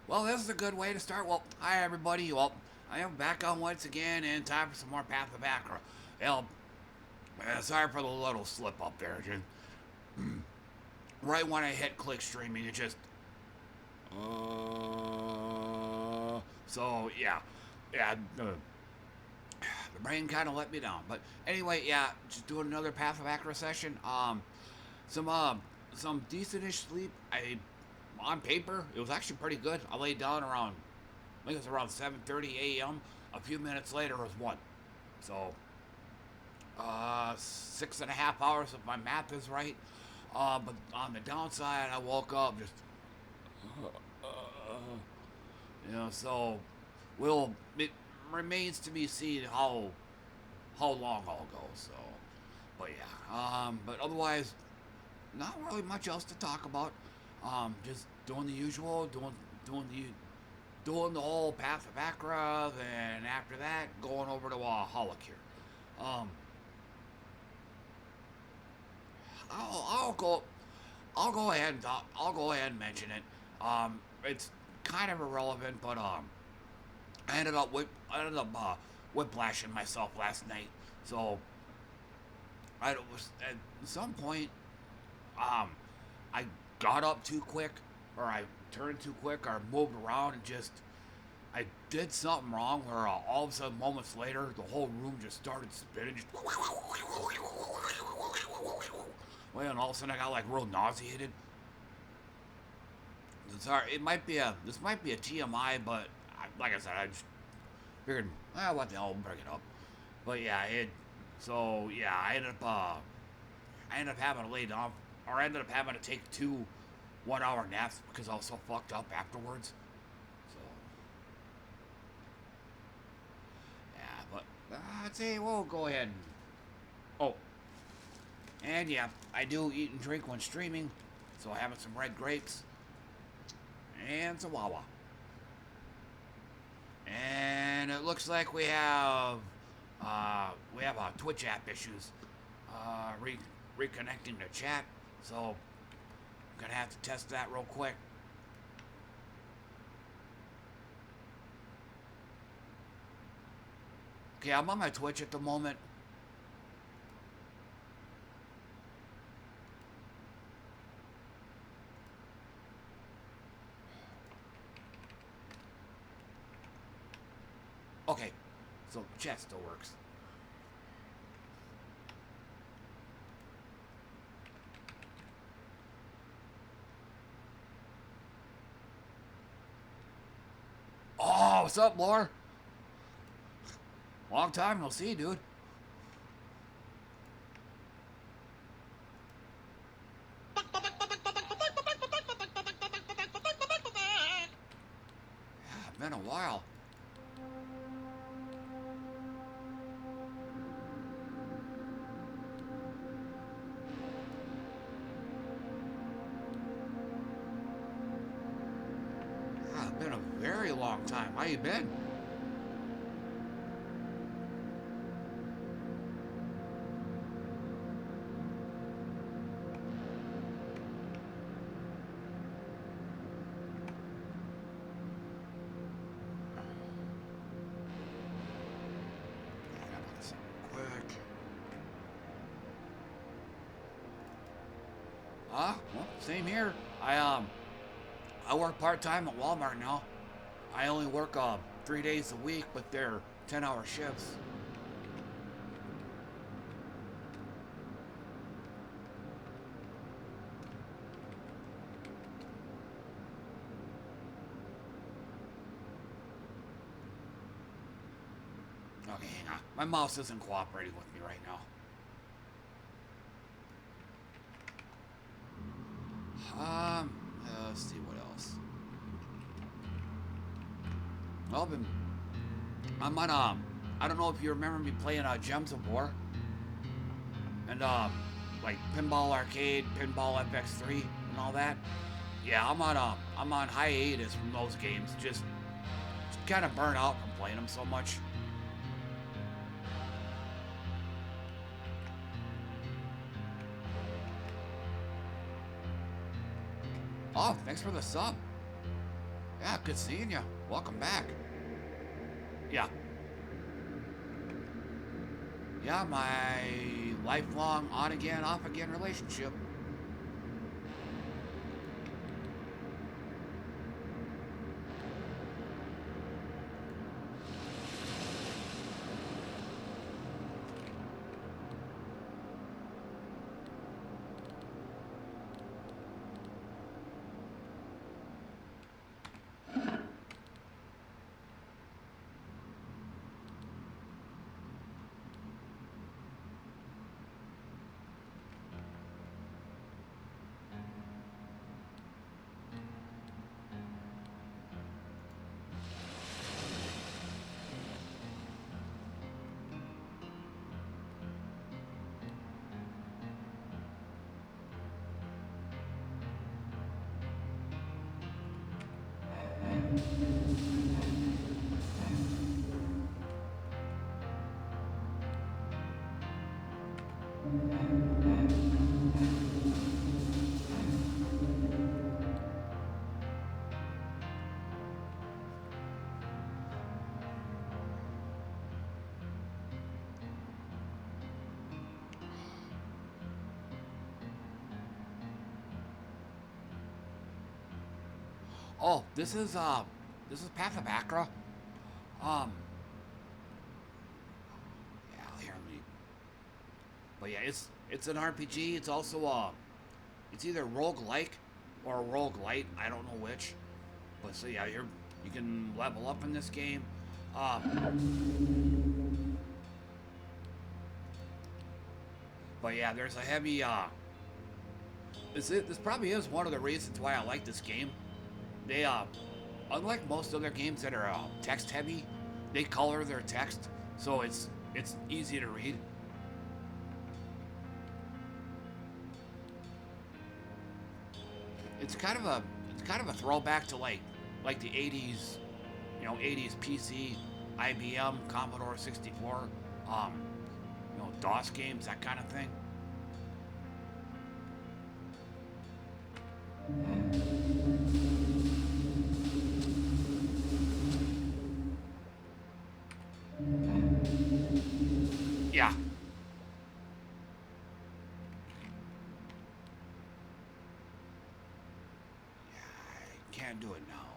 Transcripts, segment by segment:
Well, this is a good way to start. Well, hi everybody. Well, I am back on once again, and time for some more Path of Achra. Well, sorry for the little slip up there. Just right when I hit click streaming, it just. So yeah, yeah. The brain kind of let me down, but anyway, yeah. Just doing another Path of Achra session. Some some decentish sleep. On paper, it was actually pretty good. I laid down around, I think it was around 7:30 a.m. A few minutes later, it was 1. So, 6.5 hours if my math is right. But on the downside, I woke up just, so it remains to be seen how long I'll go. So, but yeah, but otherwise, not really much else to talk about. Just doing the usual, doing the doing the whole Path of Achra, then after that, going over to HoloCure. Um, I'll go. I'll go ahead and mention it. It's kind of irrelevant, but I ended up whiplashing myself last night. So I was at some point. Um, I got up too quick, or I turned too quick, or moved around and just I did something wrong where all of a sudden, moments later, the whole room just started spinning. Just well, and all of a sudden I got like real nauseated. Sorry, this might be a TMI, but like I said, I just figured, what the hell, bring it up. But yeah, I ended up having to lay down, or I ended up having to take 2 1-hour naps because I was so fucked up afterwards. So yeah, but I'd say we'll go ahead and oh, and yeah, I do eat and drink when streaming, so having some red grapes and some Wawa. And it looks like we have Twitch app issues, reconnecting the chat. So I'm gonna have to test that real quick. Okay, I'm on my Twitch at the moment. Okay, so chat still works. Oh, what's up, Lore? Long time no see, dude. Yeah, been a while. Yeah, been a very long time. How you been? Quick. Well, same here. I work part time at Walmart now. I only work 3 days a week, but they're 10-hour shifts. Okay, hang on. My mouse isn't cooperating with me right now. Let's see what else. Well, I'm on I don't know if you remember me playing Gems of War and like Pinball Arcade, Pinball FX3, and all that. Yeah, I'm on hiatus from those games. Just kind of burnt out from playing them so much. Oh, thanks for the sub. Yeah, good seeing you. Welcome back. Yeah. Yeah, my lifelong on again, off again relationship. Oh, this is Path of Achra. Um, yeah, here me. But yeah, it's an RPG. It's also it's either roguelike or roguelite. I don't know which. But so yeah, you can level up in this game. But yeah, there's a heavy this probably is one of the reasons why I like this game. They unlike most other games that are text heavy, they color their text so it's easy to read. It's kind of a throwback to like the 80s, 80s PC, IBM, Commodore 64, DOS games, that kind of thing. Yeah. I can't do it now,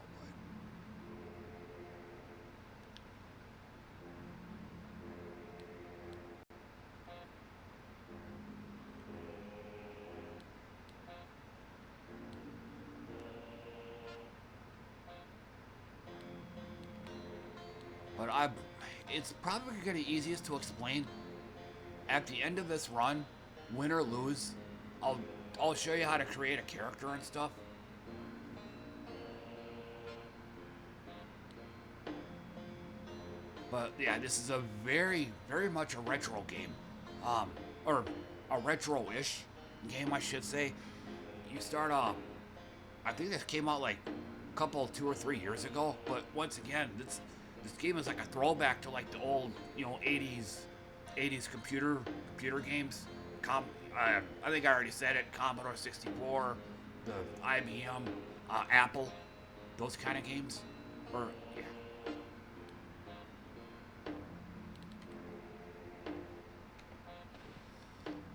but it's probably gonna be easiest to explain at the end of this run, win or lose. I'll show you how to create a character and stuff. But yeah, this is a very, very much a retro game, or a retro-ish game, I should say. You start off. I think this came out like a couple, 2 or 3 years ago. But once again, this game is like a throwback to like the old, 80s computer games. I think I already said it. Commodore 64, the IBM, Apple, those kind of games. Or yeah.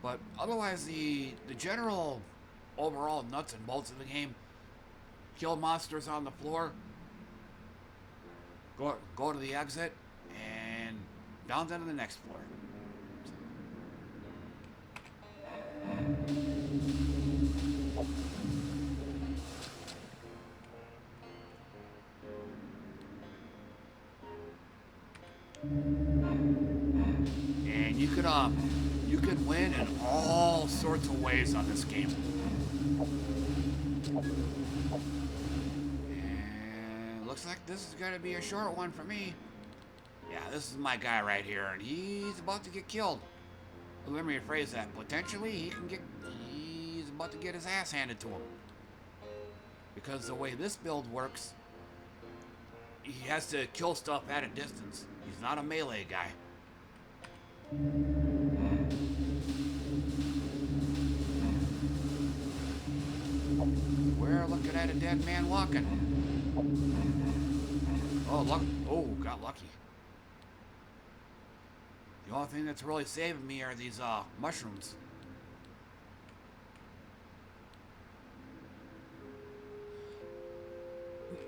But otherwise, the general overall nuts and bolts of the game: kill monsters on the floor, go to the exit, and down to the next floor. And you could win in all sorts of ways on this game. And looks like this is gonna be a short one for me. Yeah, this is my guy right here, and he's about to get killed. Let me rephrase that. Potentially, he's about to get his ass handed to him. Because the way this build works, he has to kill stuff at a distance. He's not a melee guy. We're looking looking at a dead man walking. Oh, look. Oh, got lucky. The only thing that's really saving me are these mushrooms.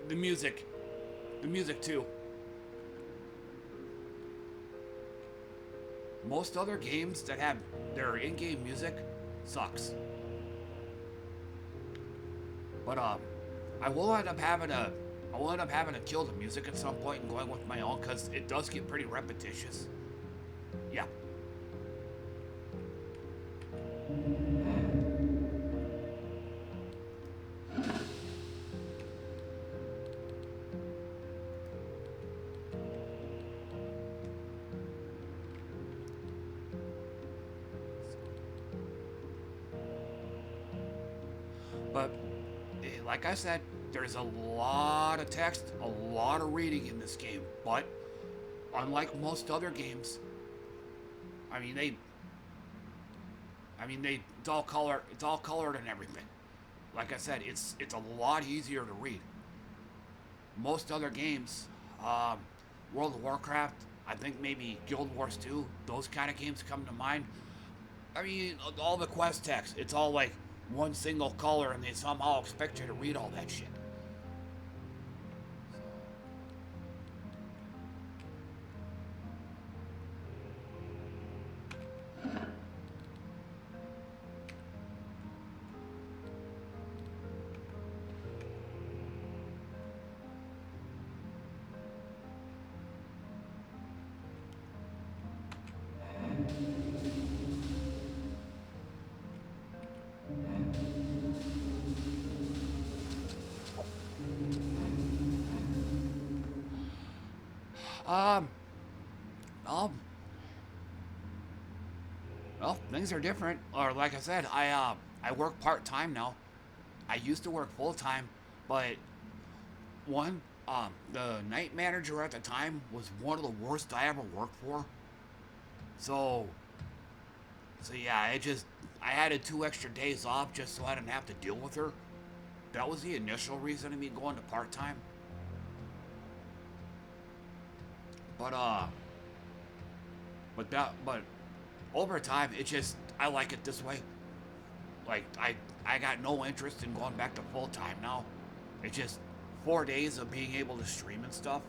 The music. The music too. Most other games that have their in-game music sucks. But I will end up having to kill the music at some point and going with my own, because it does get pretty repetitious. Yeah. But like I said, there's a lot of text, a lot of reading in this game, but unlike most other games, it's all colored and everything. Like I said, it's a lot easier to read. Most other games, World of Warcraft, I think maybe Guild Wars 2, those kind of games come to mind. I mean, all the quest text, it's all like one single color, and they somehow expect you to read all that shit. Well, things are different. Or like I said, I work part-time now. I used to work full-time, but the night manager at the time was one of the worst I ever worked for. So yeah, I added 2 extra days off just so I didn't have to deal with her. That was the initial reason of me going to part-time. But over time, I like it this way. Like, I got no interest in going back to full-time now. It's just 4 days of being able to stream and stuff.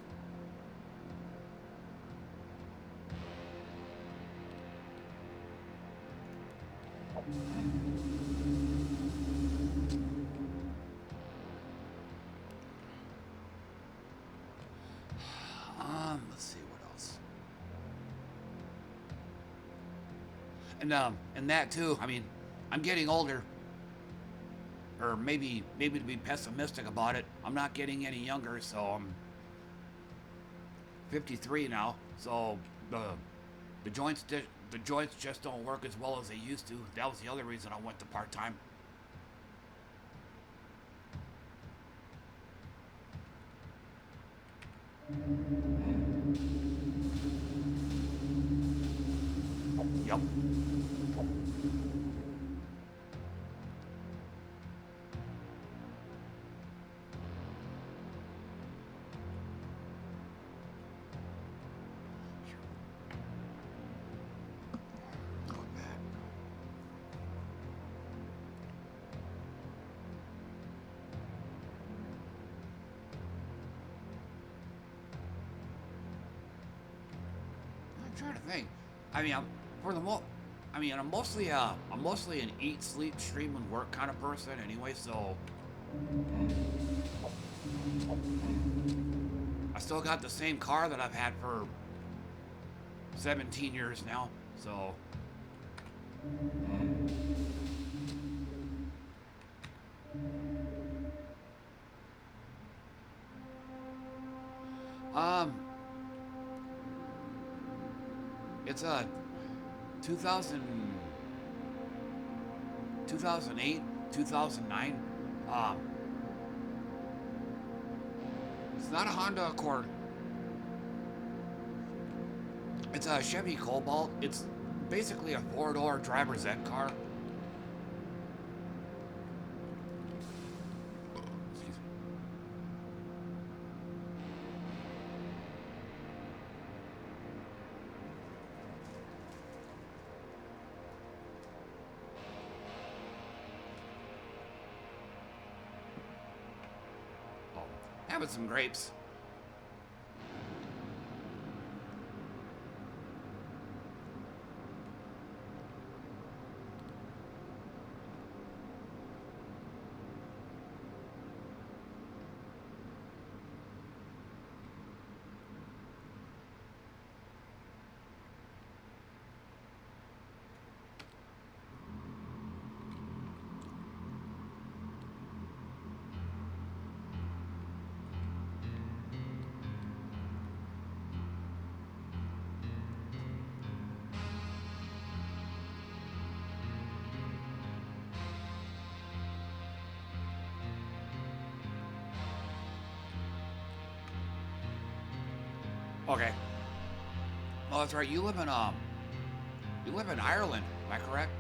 Let's see what else. And that too, I mean, I'm getting older. Or maybe to be pessimistic about it, I'm not getting any younger, so I'm 53 now. So the joints just don't work as well as they used to. That was the other reason I went to part-time. Yep. I'm trying to think. I mean, I'm mostly an eat, sleep, stream, and work kind of person anyway, so I still got the same car that I've had for 17 years now, so it's a 2008, 2009. It's not a Honda Accord. It's a Chevy Cobalt. It's basically a 4-door driver's ed car. Having some grapes. Okay. Oh, that's right. You live in Ireland. Am I correct?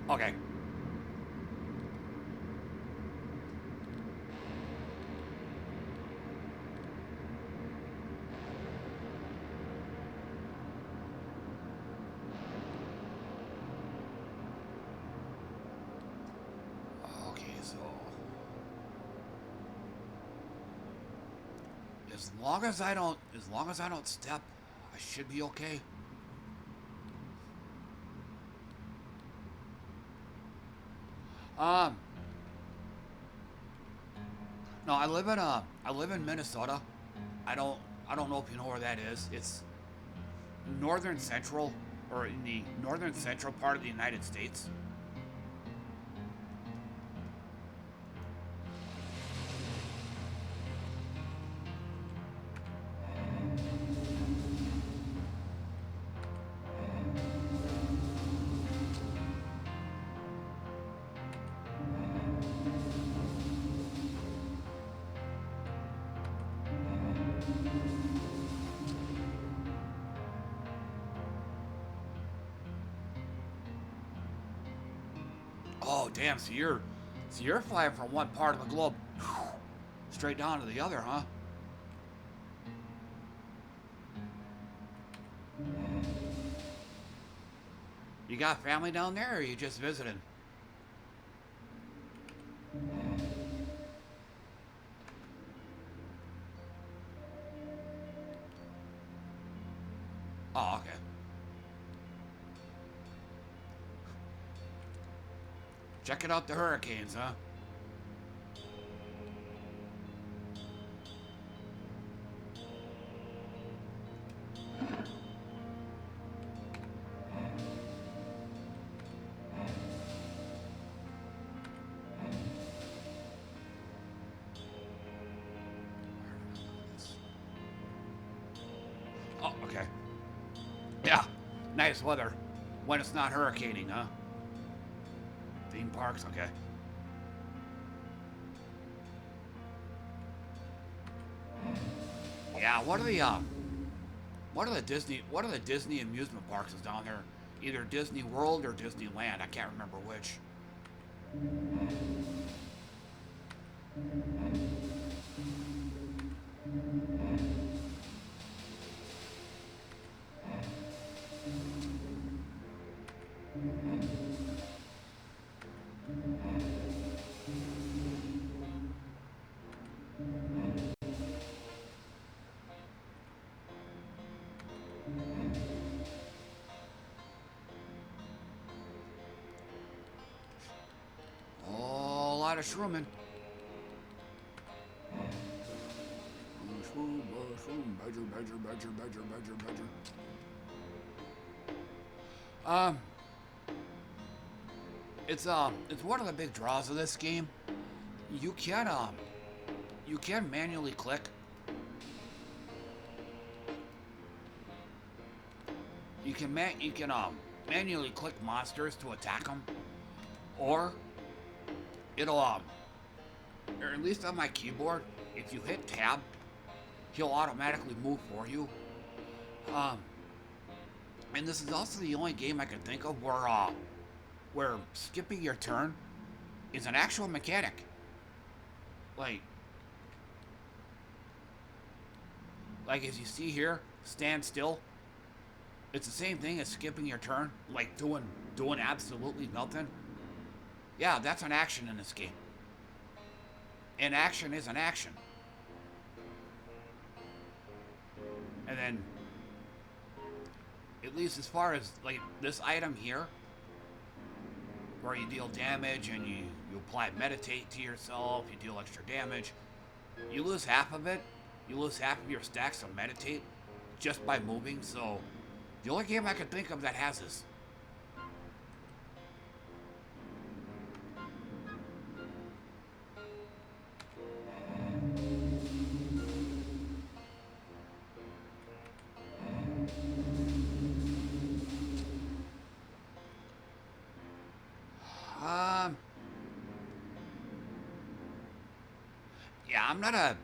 Okay. Okay, so as long as I don't step, I should be okay. Um, no, I live in Minnesota. I don't I don't know if you know where that is. It's northern central or in the northern central part of the United States. Oh, damn. So you're flying from one part of the globe straight down to the other, huh? You got family down there, or are you just visiting? Oh, okay. Checking out the hurricanes, huh? Oh, okay. Yeah, nice weather when it's not hurricaning, huh? Theme parks, okay. Yeah, what are the Disney amusement parks is down there? Either Disney World or Disneyland. I can't remember which. Oh, a lot of shrooming. Mushroom, badger. Um, it's one of the big draws of this game. You can you can manually click. You can manually click monsters to attack them, or it'll or at least on my keyboard, if you hit tab, he'll automatically move for you. Um, and this is also the only game I can think of where skipping your turn is an actual mechanic. Like as you see here, stand still, It's the same thing as skipping your turn, like doing absolutely nothing. Yeah, that's an action in this game. An action is an action. And then, at least as far as like this item here, where you deal damage and you apply meditate to yourself, you deal extra damage, you lose half of it. You lose half of your stacks of meditate just by moving. So the only game I can think of that has this. Um, yeah, I'm not a.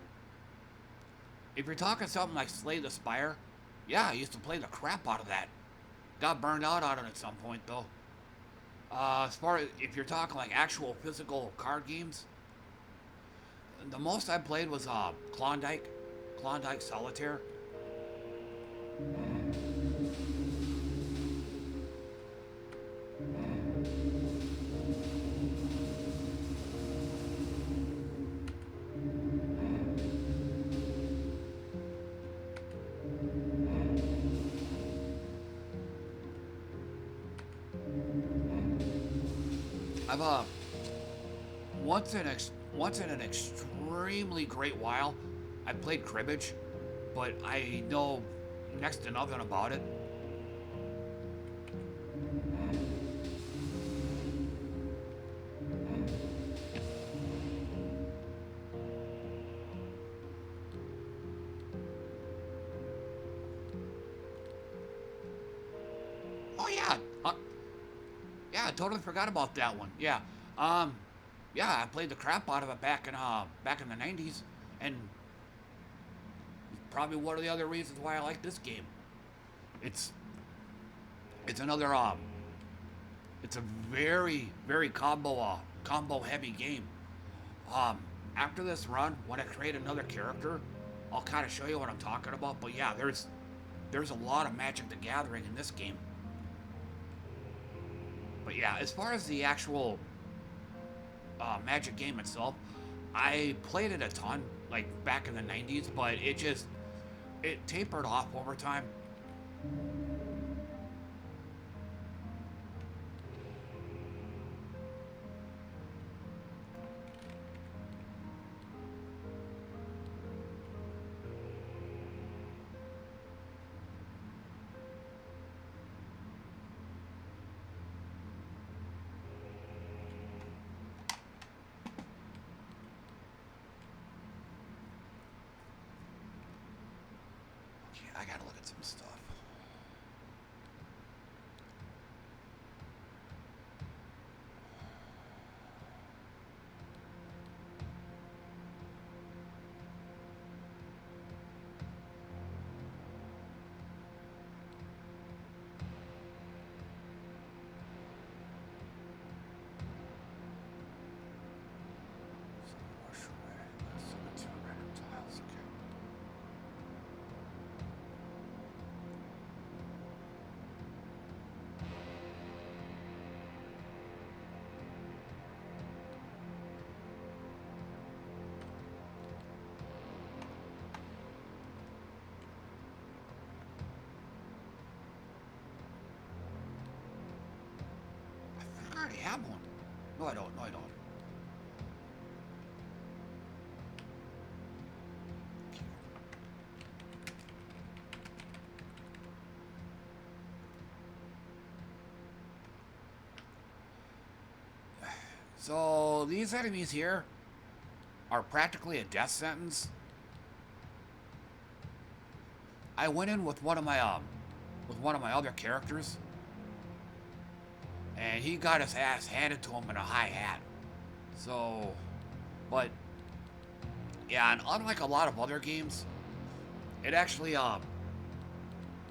If you're talking something like Slay the Spire, yeah, I used to play the crap out of that. Got burned out on it at some point though. As far as if you're talking like actual physical card games, the most I played was Klondike Solitaire. I've once in an extremely great while, I played cribbage, but I know next to nothing about it. Oh yeah, yeah, I totally forgot about that one. Yeah, um, yeah, I played the crap out of it back in the '90s, and probably one of the other reasons why I like this game. It's it's another it's a very combo heavy game. Um, After this run, when I create another character, I'll kind of show you what I'm talking about. But yeah, there's a lot of Magic the Gathering in this game. But yeah, as far as the actual Magic game itself, I played it a ton, like back in the '90s, but it tapered off over time. Okay, I gotta look at some stuff. I already have one. No, I don't. No, I don't. So these enemies here are practically a death sentence. I went in with one of my other characters, and he got his ass handed to him in a high hat. So, but yeah, and unlike a lot of other games, it actually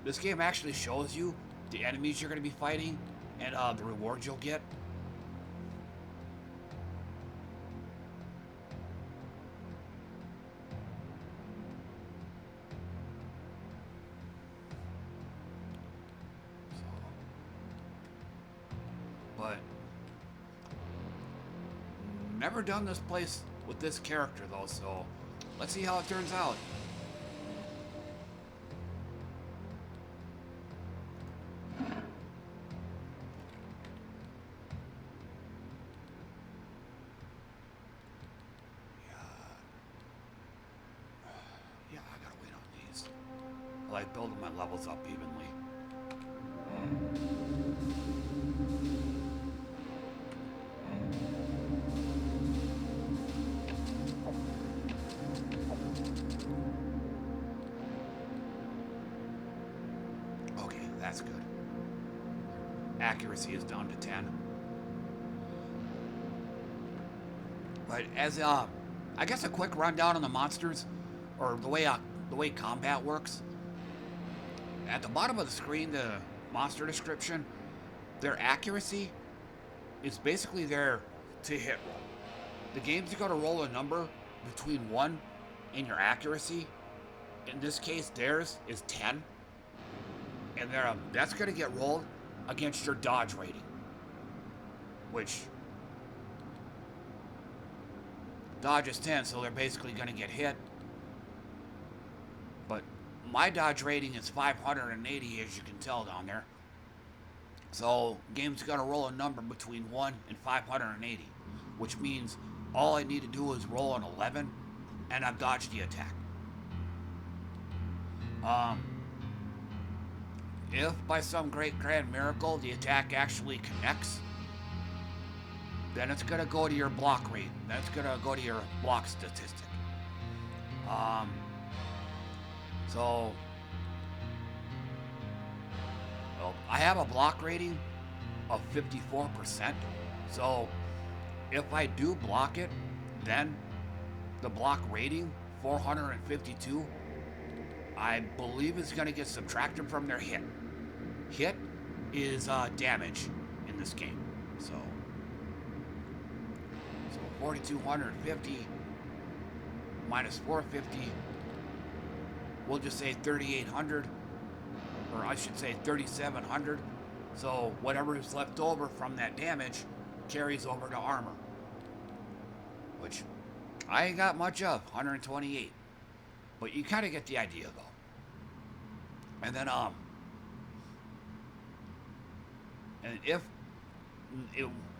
this game actually shows you the enemies you're gonna be fighting and the rewards you'll get. never done this place with this character though, so let's see how it turns out. Yeah, I gotta wait on these. I like building my levels up evenly. Okay, that's good. Accuracy is down to 10. But as I guess a quick rundown on the monsters, or the way combat works. At the bottom of the screen, the monster description, their accuracy is basically there to hit roll. The game's going to roll a number between 1 and your accuracy. In this case, theirs is 10. And that's going to get rolled against your dodge rating. Which, dodge is 10, so they're basically going to get hit. But my dodge rating is 580, as you can tell down there. So, game's got to roll a number between 1 and 580, which means all I need to do is roll an 11, and I've dodged the attack. If by some great grand miracle the attack actually connects, then it's going to go to your block rate. That's going to go to your block statistic. So, well, I have a block rating of 54%. So, if I do block it, then the block rating, 452, I believe is going to get subtracted from their hit. Hit is damage in this game. So 4,250 minus 450, we'll just say 3,800, or I should say 3,700. So whatever is left over from that damage carries over to armor, which I ain't got much of, 128. But you kind of get the idea though. And then and if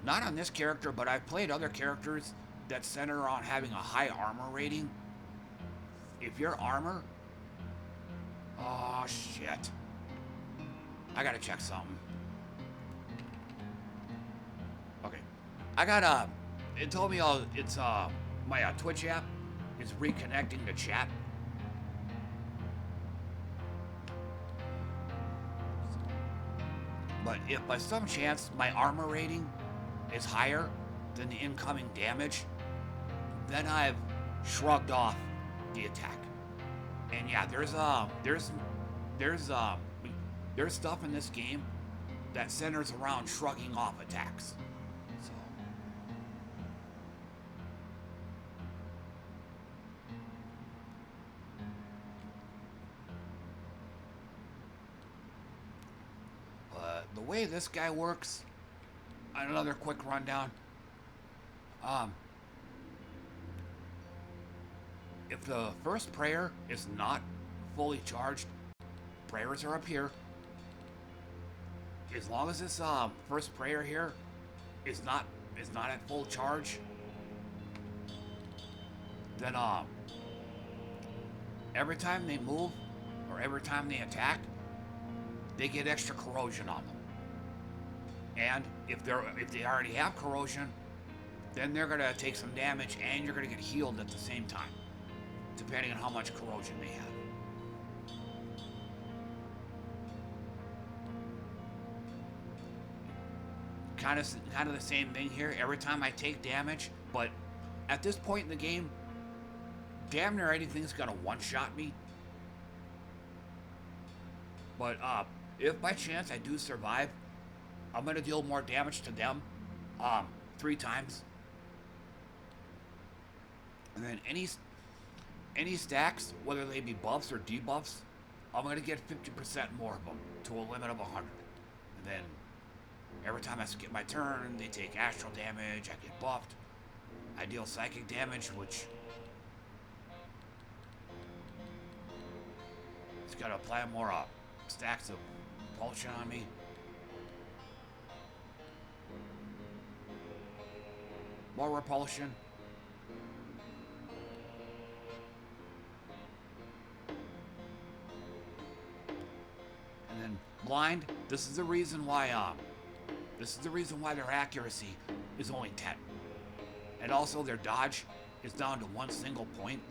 not on this character, but I've played other characters that center on having a high armor rating. If your armor, oh shit, I gotta check something. Okay, I got it told me it's my Twitch app is reconnecting to chat. But if by some chance my armor rating is higher than the incoming damage, then I've shrugged off the attack. And yeah, there's stuff in this game that centers around shrugging off attacks. So the way this guy works, another quick rundown. If the first prayer is not fully charged, prayers are up here. As long as this first prayer here is not at full charge, then every time they move or every time they attack, they get extra corrosion on them. And if they already have corrosion, then they're gonna take some damage and you're gonna get healed at the same time, depending on how much corrosion they have. Kind of the same thing here. Every time I take damage, but at this point in the game, damn near anything's gonna one-shot me. But if by chance I do survive, I'm gonna deal more damage to them 3 times. And then any stacks, whether they be buffs or debuffs, I'm gonna get 50% more of them to a limit of 100. And then every time I skip my turn, they take astral damage, I get buffed. I deal psychic damage, which it's gonna apply more stacks of repulsion on me. More repulsion. And then blind. This is the reason why their accuracy is only 10. And also their dodge is down to one single point.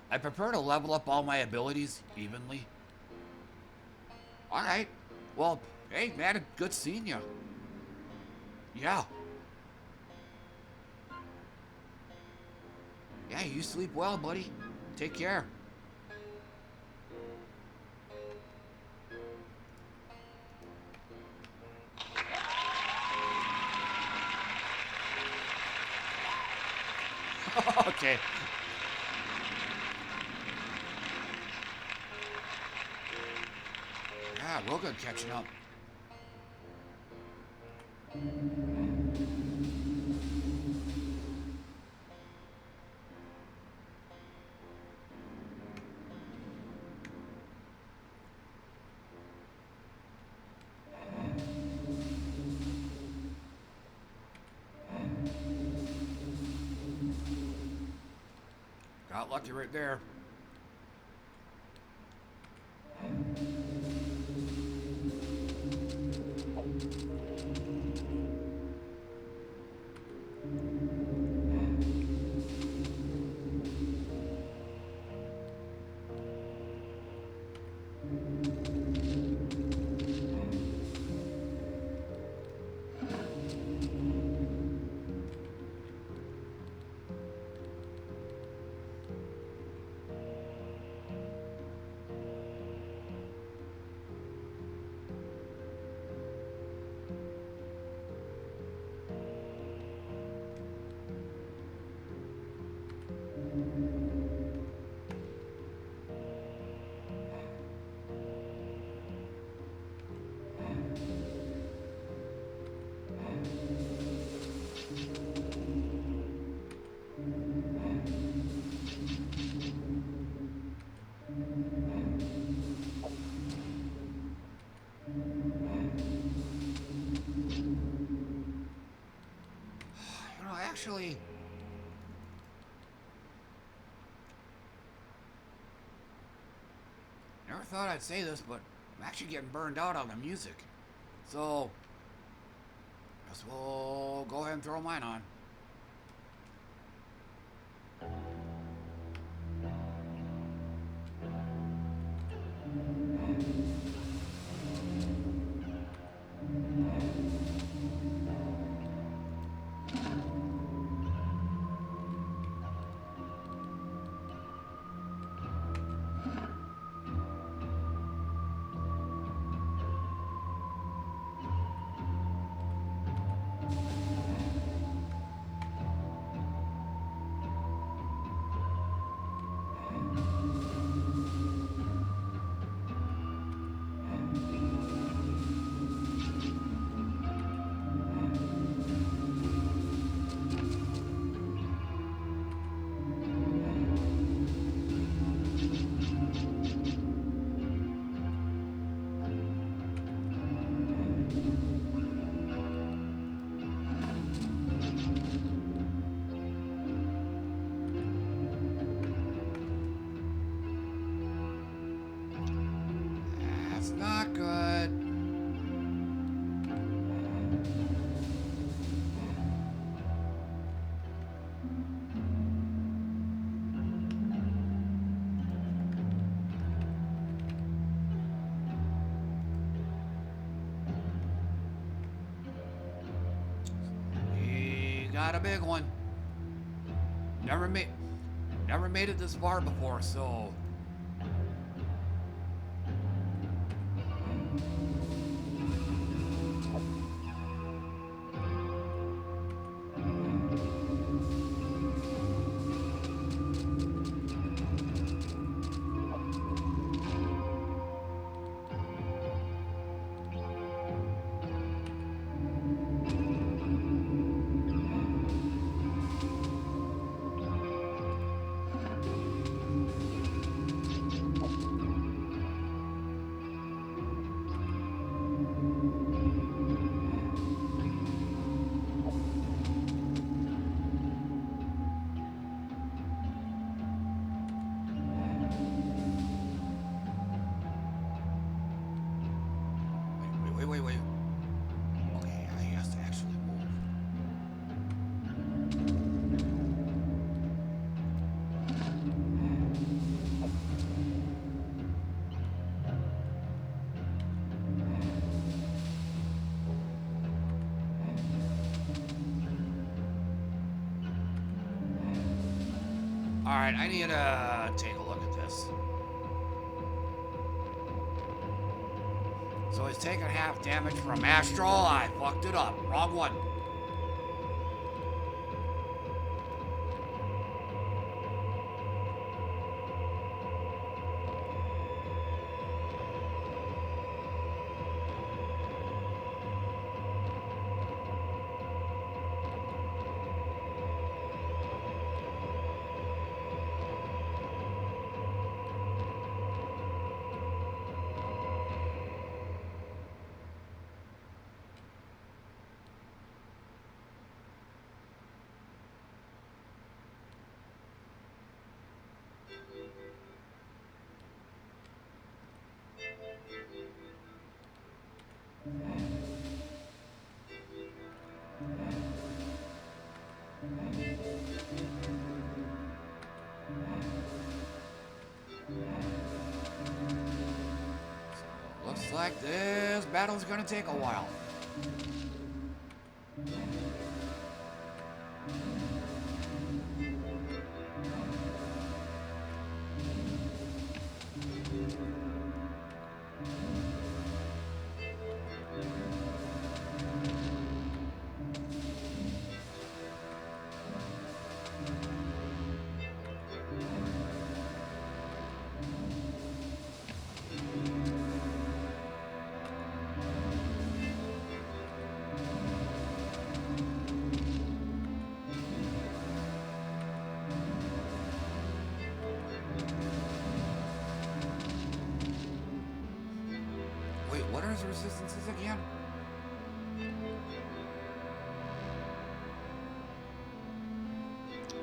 I prefer to level up all my abilities evenly. Alright. Well, hey, man, good seeing you. Yeah. Yeah, you sleep well, buddy. Take care. Okay. Yeah, real good catching up. Got lucky right there. Actually, never thought I'd say this, but I'm actually getting burned out on the music. So, guess we'll go ahead and throw mine on. got a big one. Never made it this far before, so. Wait. Okay, I has to actually move. Alright, I need to take a look at this. So he's taking half damage from Astral. I fucked it up. Wrong one. Looks like this battle's gonna take a while. What are his resistances again?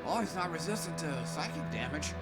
Oh, he's not resistant to psychic damage.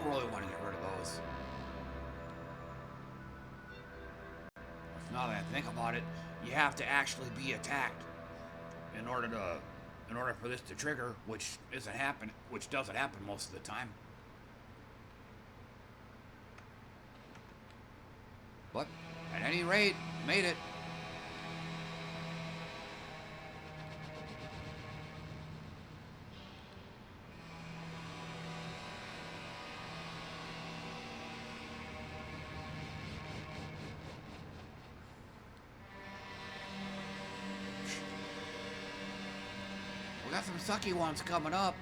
don't really want to get rid of those. Now that I think about it, you have to actually be attacked in order for this to trigger, which doesn't happen most of the time. But at any rate, made it. We got some sucky ones coming up.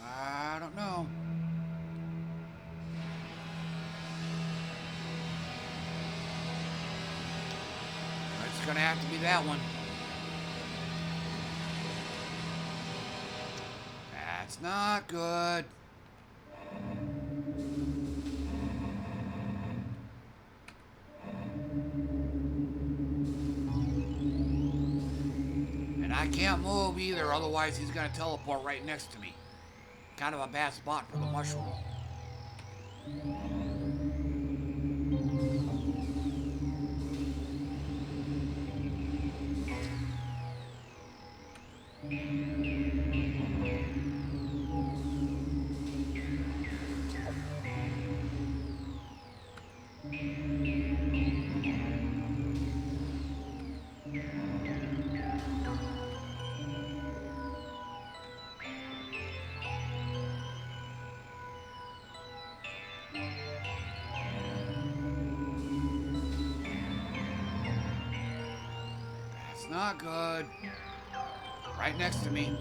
I don't know. It's gonna have to be that one. That's not good. And I can't move either, otherwise he's gonna teleport right next to me. Kind of a bad spot for the mushroom. Not good. Right next to me.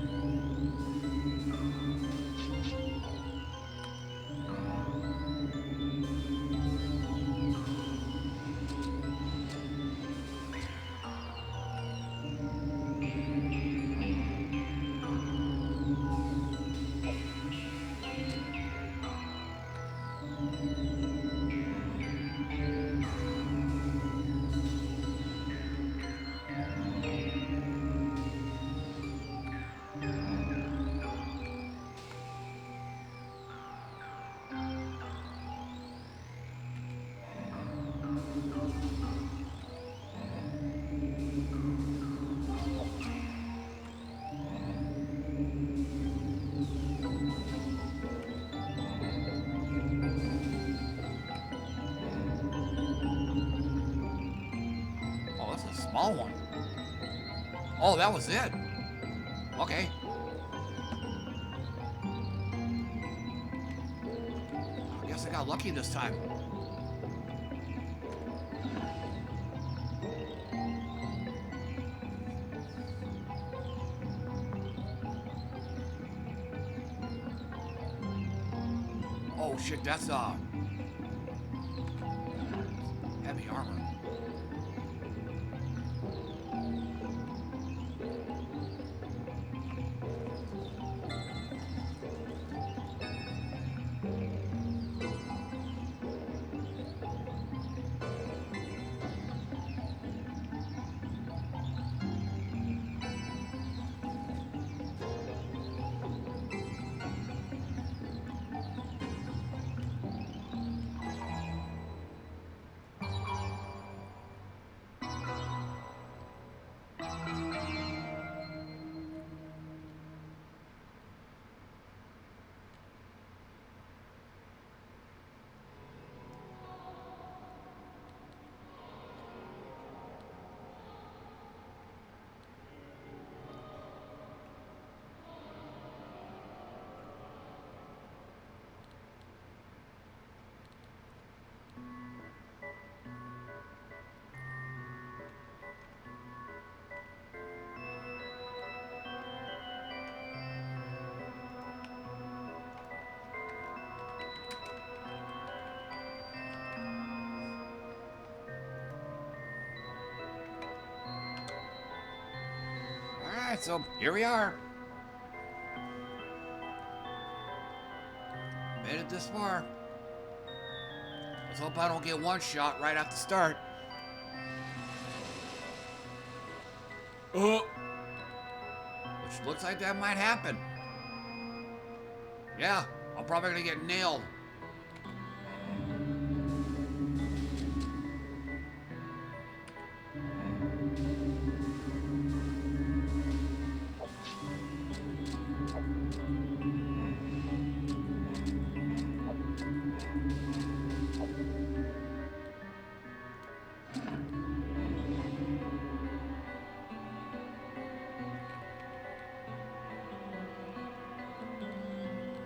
Small one. Oh, that was it. Okay. I guess I got lucky this time. Oh shit, that's heavy armor. Alright, so here we are. Made it this far. Let's hope I don't get one shot right at the start. Oh! Which looks like that might happen. Yeah, I'm probably gonna get nailed.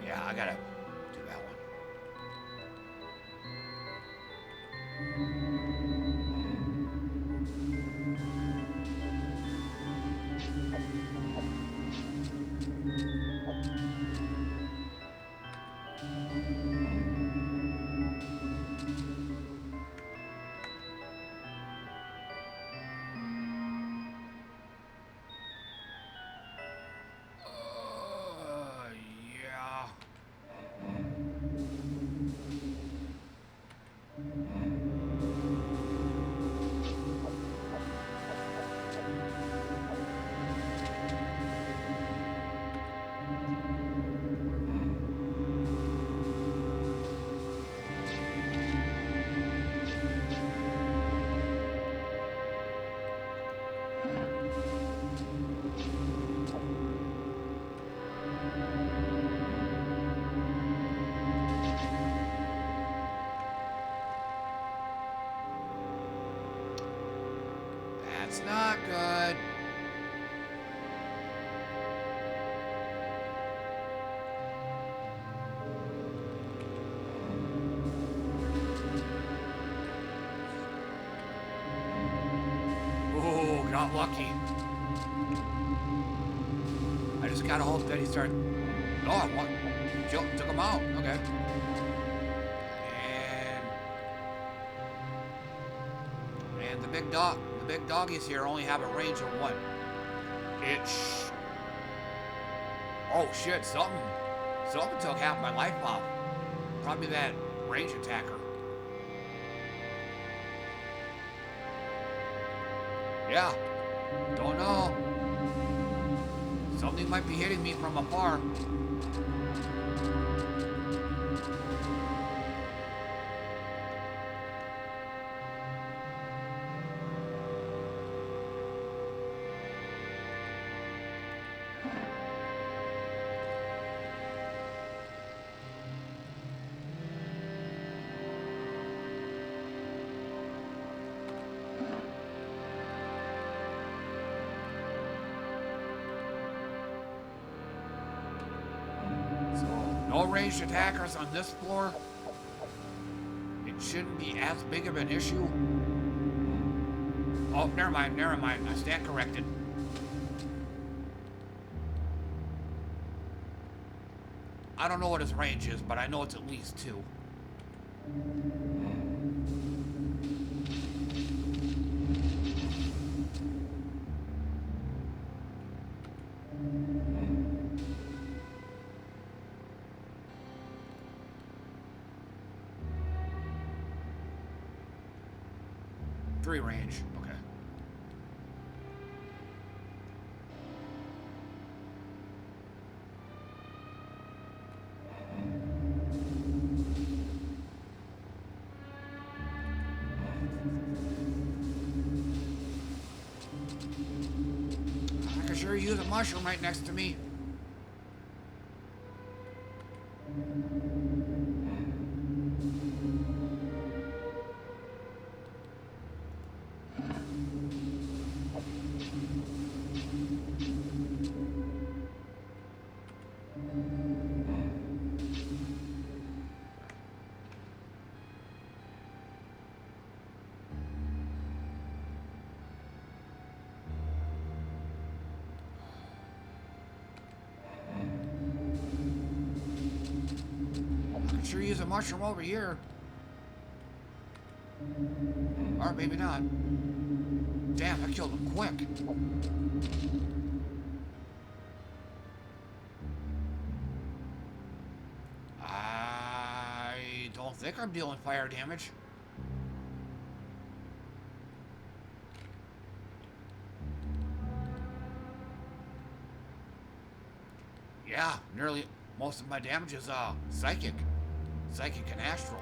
Yeah, I gotta do that one. Yeah. That's not good. Oh, got lucky. I just gotta hope that he started. Oh, what? Took him out. Okay. And the big dog. The big doggies here only have a range of 1. Oh shit, something took half my life off. Probably that range attacker. Yeah, don't know. Something might be hitting me from afar. No ranged attackers on this floor. It shouldn't be as big of an issue. Oh, never mind. I stand corrected. I don't know what his range is, but I know it's at least 2. Three range, okay. I could sure use a mushroom right next to me. Sure use a mushroom over here. Or maybe not. Damn, I killed him quick. think I'm dealing fire damage. Yeah, nearly most of my damage is psychic and astral.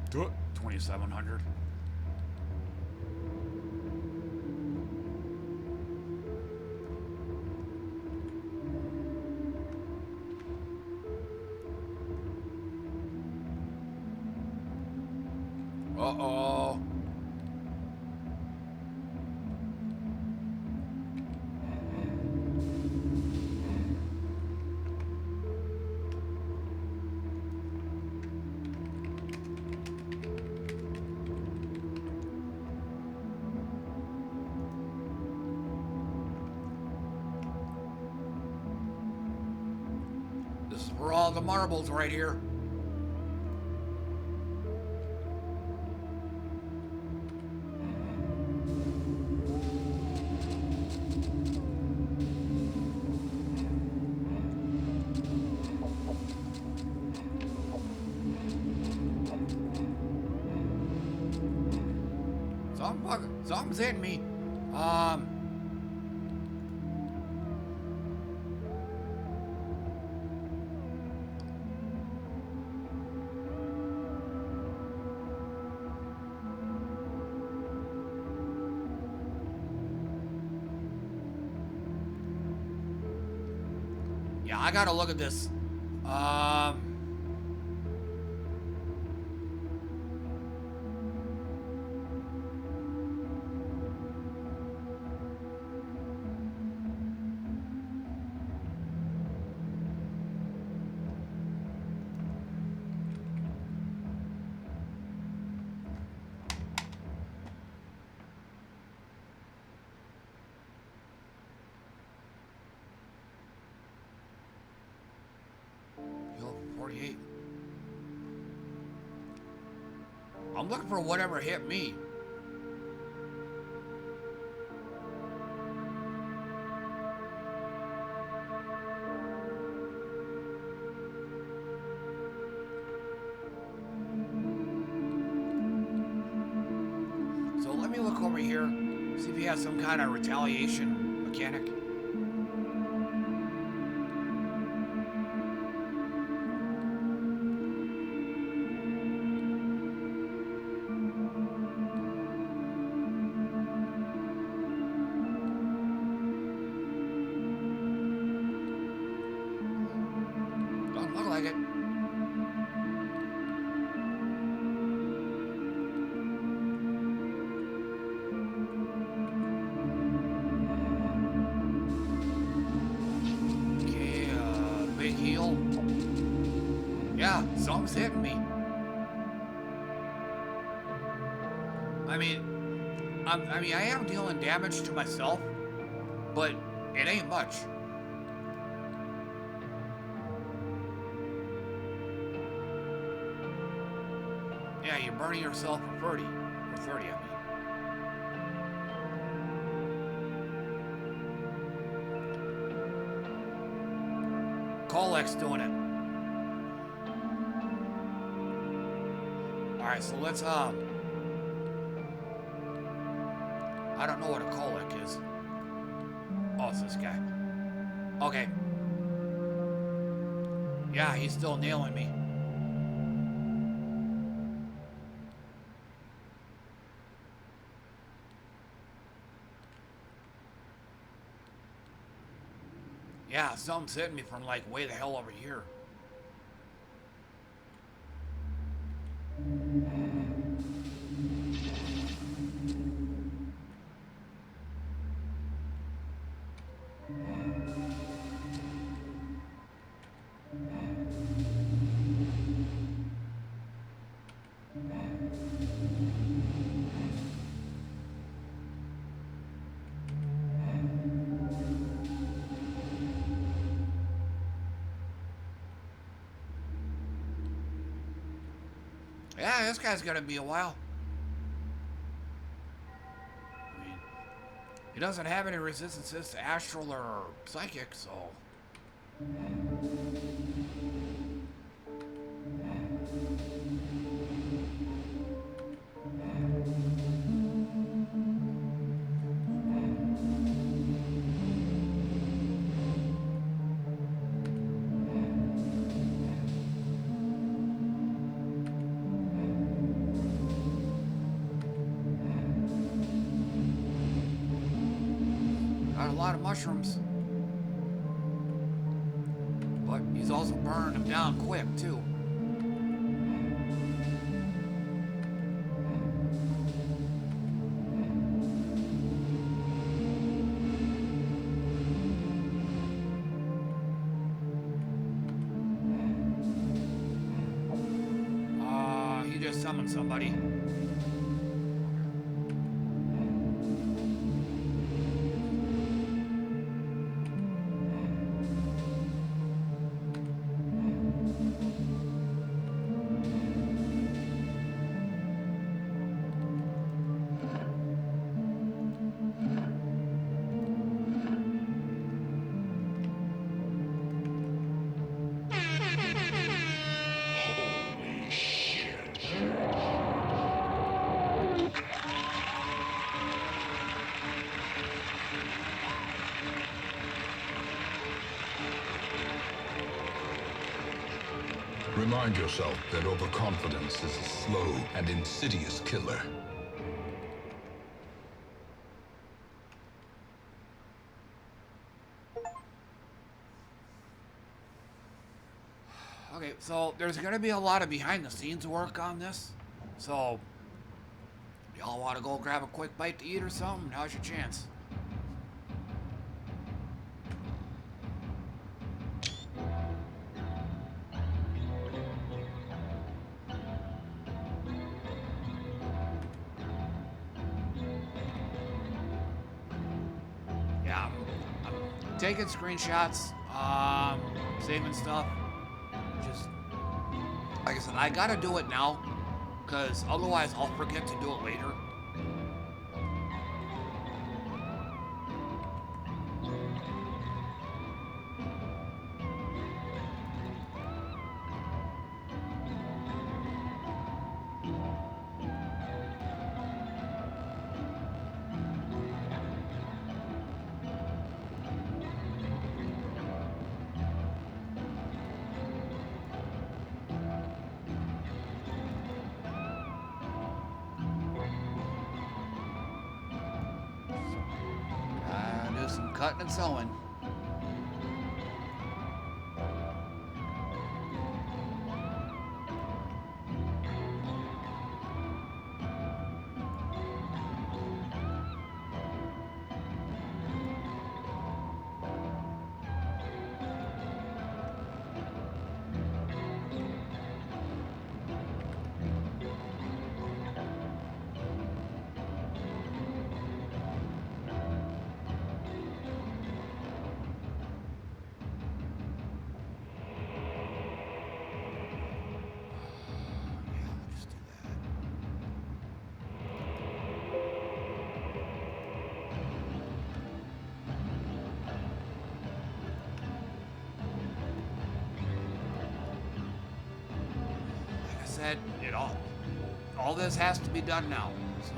Do it. 2,700. Uh-oh. This is for all the marbles right here. Something's hitting me. Yeah, I gotta look at this. Heal 48. I'm looking for whatever hit me. So let me look over here, see if he has some kind of retaliation mechanic. Doesn't look like it. Big heal. Yeah, something's hitting me. I am dealing damage to myself, but it ain't much. Yeah, you're burning yourself for 30. For 30, I mean. HoloLorx doing it. Alright, so let's, I don't know what a HoloLorx is. Oh, it's this guy. Okay. Yeah, he's still nailing me. Yeah, something's hitting me from like way the hell over here. Yeah, this guy's gonna be a while. I mean, he doesn't have any resistances to astral or psychic, so. Got a lot of mushrooms. But he's also burning them down quick, too. He just summoned somebody. Remind yourself that overconfidence is a slow and insidious killer. Okay, so there's gonna be a lot of behind-the-scenes work on this. So, y'all want to go grab a quick bite to eat or something? Now's your chance. Yeah, I'm taking screenshots, saving stuff. Just, like I said, I gotta do it now, because otherwise I'll forget to do it later. Do some cutting and sewing. Said it all this has to be done now, so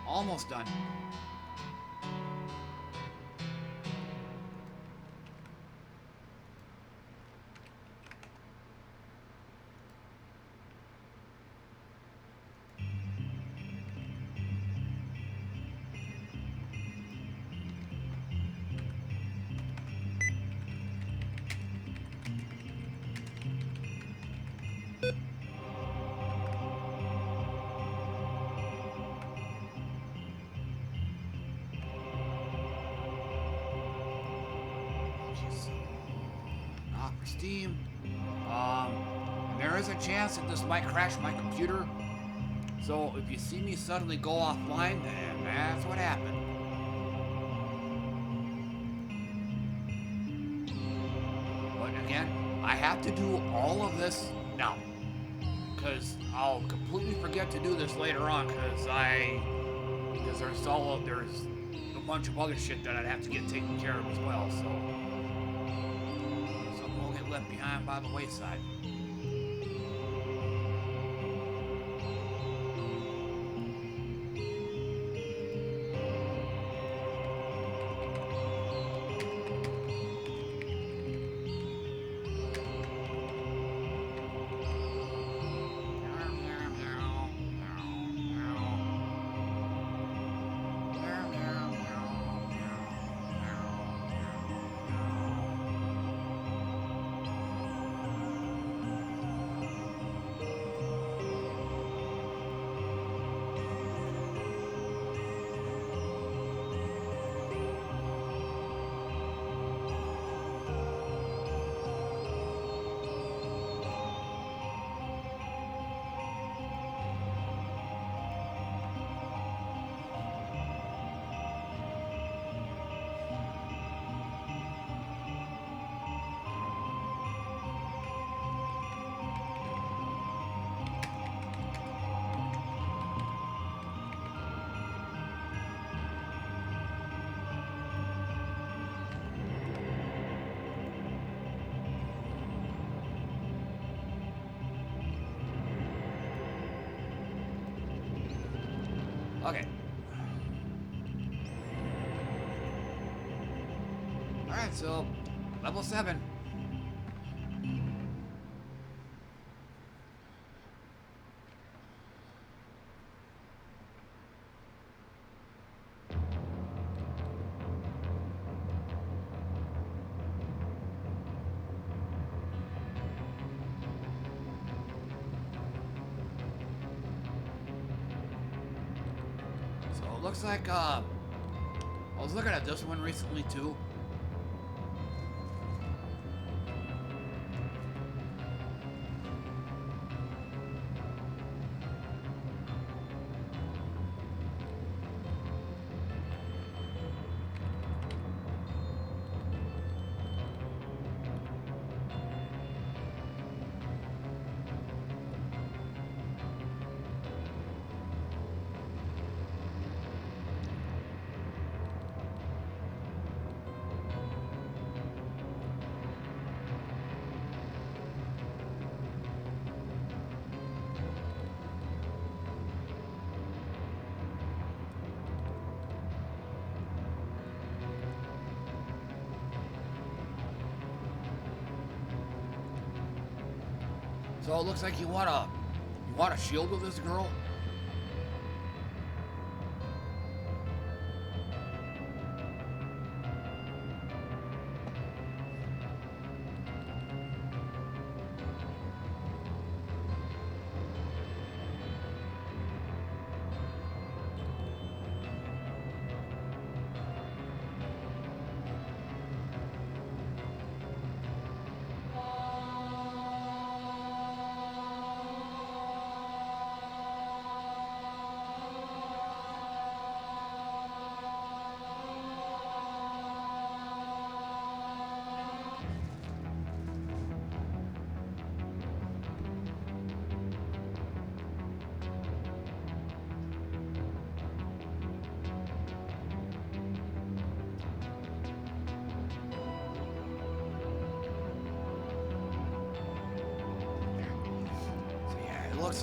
Almost done. Steam. There is a chance that this might crash my computer. So if you see me suddenly go offline, then that's what happened. But again, I have to do all of this now, because I'll completely forget to do this later on, because there's a bunch of other shit that I'd have to get taken care of as well. So we'll get left behind by the wayside. Okay. Alright, so level 7. Looks like, I was looking at this one recently too. So it looks like you want a shield with this girl? Looks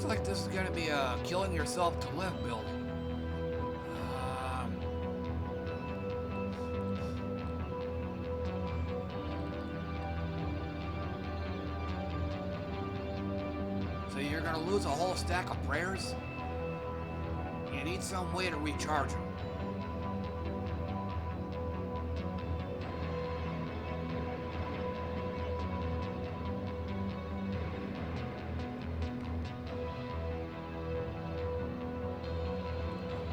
like this is gonna be a killing yourself to live build. So you're gonna lose a whole stack of prayers? You need some way to recharge them.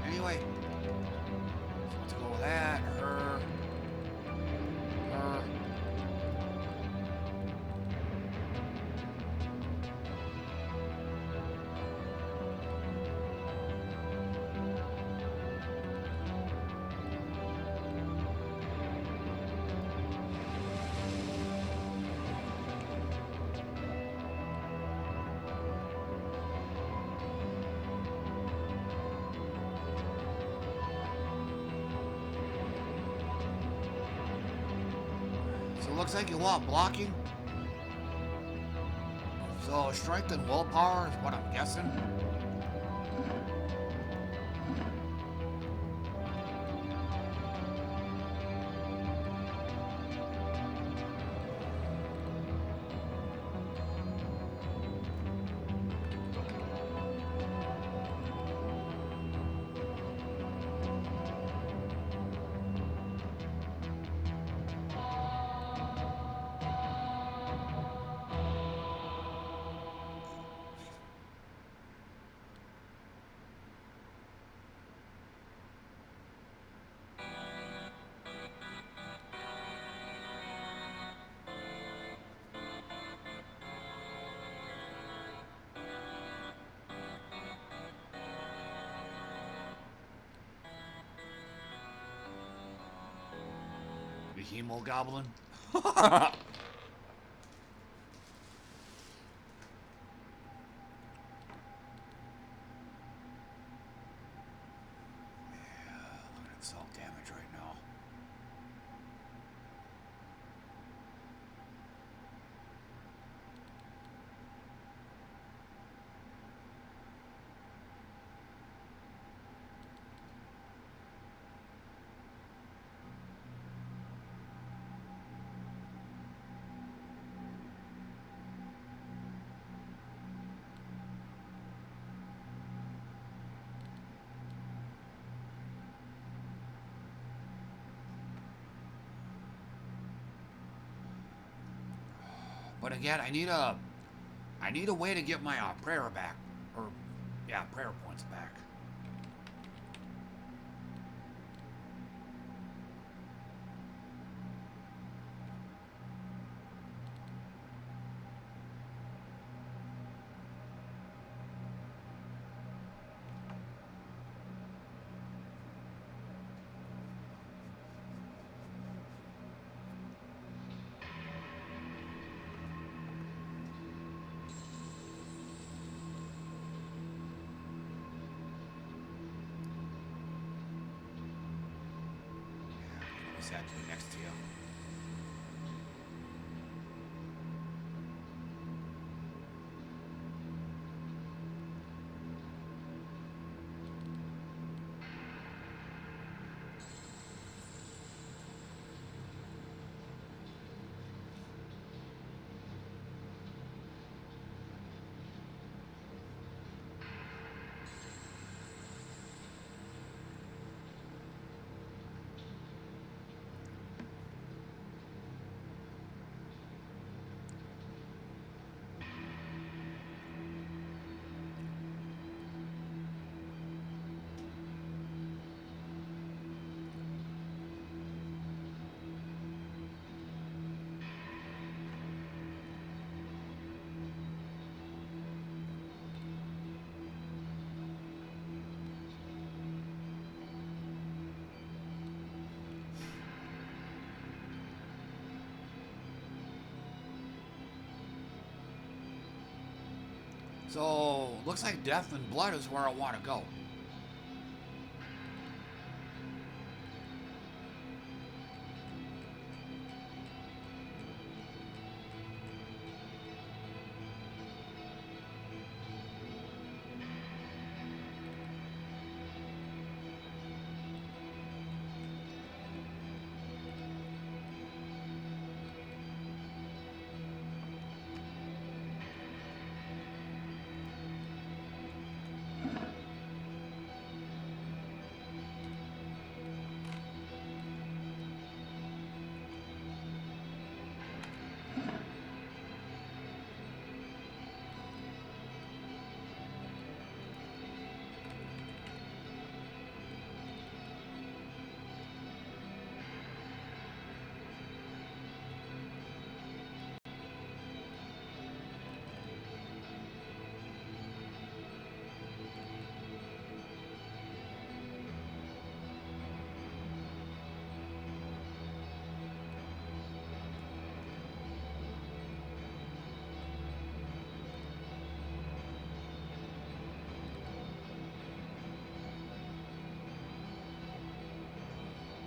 Anyway, so let's go with that. Her. Looks like you want blocking. So strength and willpower is what I'm guessing. Hemo goblin. Yeah, look at self damage right now. But again, I need a way to get my prayer back, or yeah, prayer points back. That to be next to you. So, looks like death and blood is where I want to go.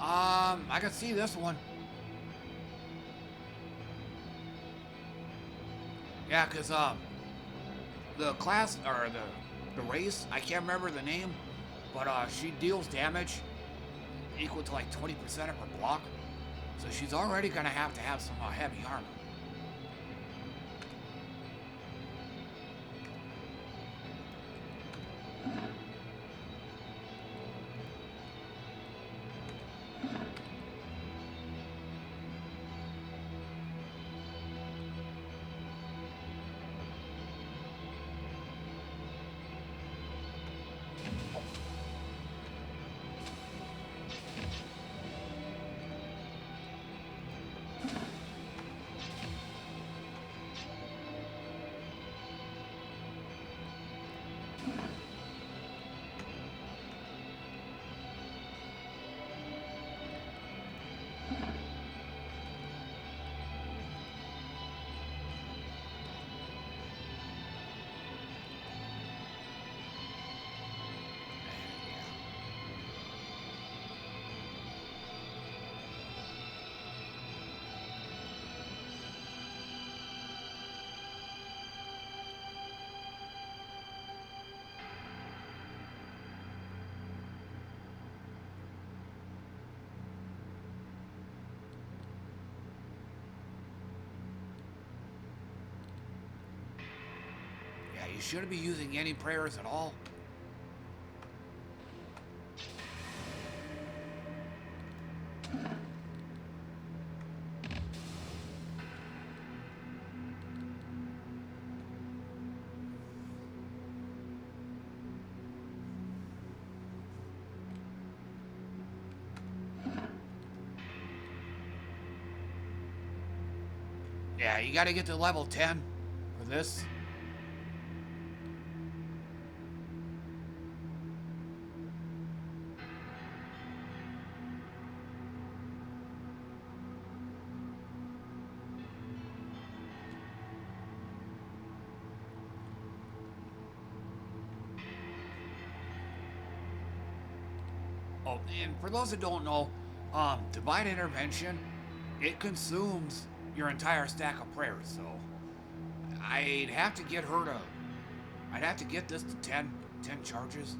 I can see this one. Yeah, cause the class or the race, I can't remember the name, but she deals damage equal to like 20% of her block, so she's already gonna have to have some heavy armor. You shouldn't be using any prayers at all. Yeah, you gotta get to level 10 for this. Oh, and for those that don't know, Divine Intervention, it consumes your entire stack of prayers, so I'd have to get her to, I'd have to get this to 10 charges.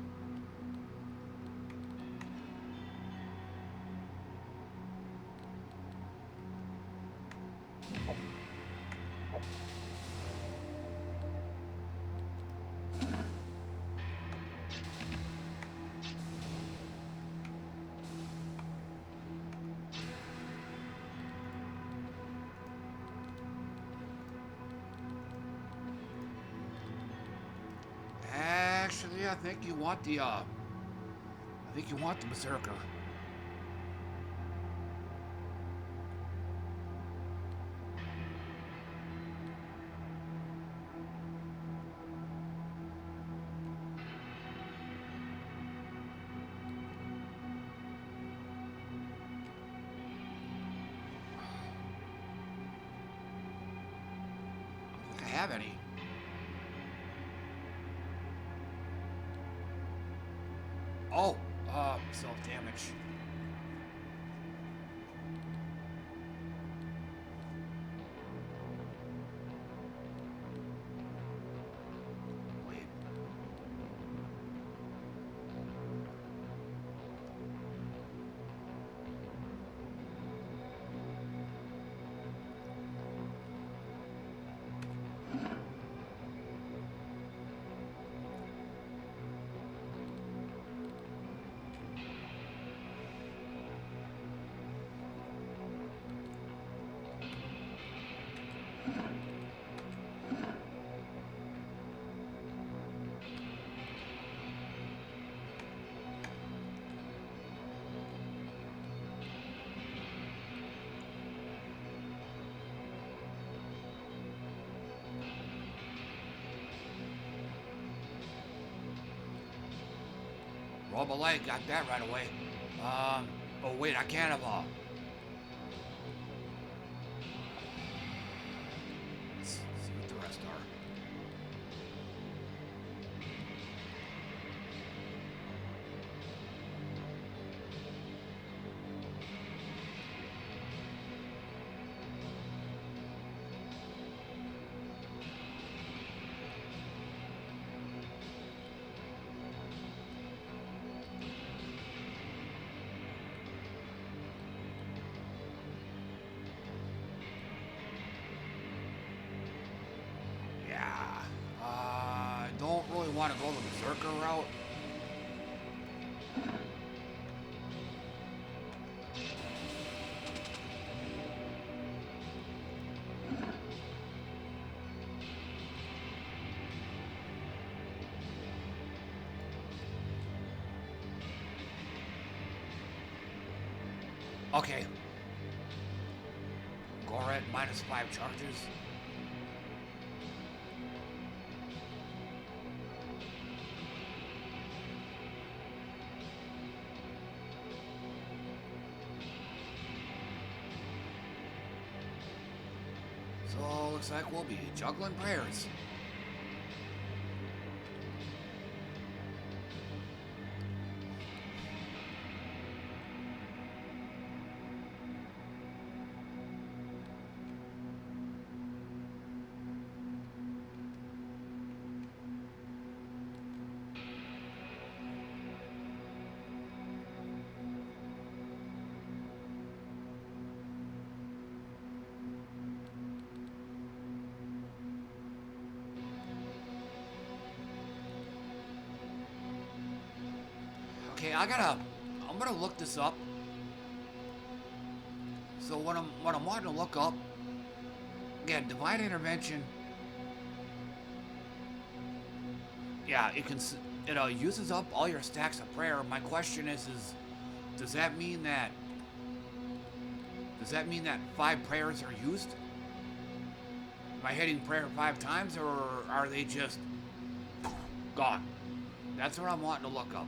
Actually, I think you want the, Berserker. I don't think I have any. Oh, self-damage. Wait. Roll my leg, got that right away. Oh wait, I can't have let's see what the rest are. I don't really want to go the Berserker route. Okay. Go red -5 charges. So looks like we'll be juggling prayers. Okay, I'm gonna look this up. So what I'm wanting to look up, again, divine intervention. Yeah, it uses up all your stacks of prayer. My question is does that mean that 5 prayers are used? Am I hitting prayer 5 times, or are they just gone? That's what I'm wanting to look up.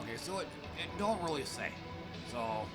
Okay, so it don't really say. So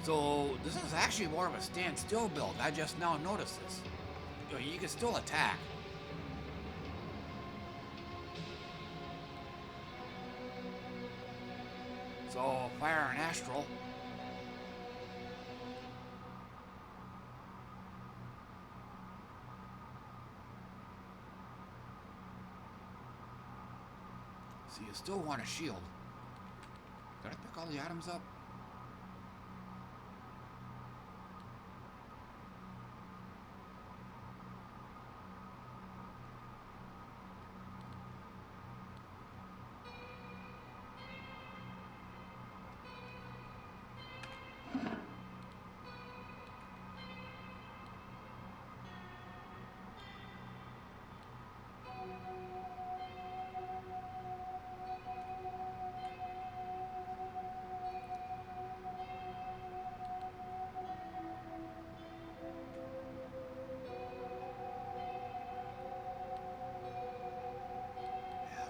So this is actually more of a standstill build. I just now noticed this. You can still attack. So fire and astral. So you still want a shield. Did I pick all the items up?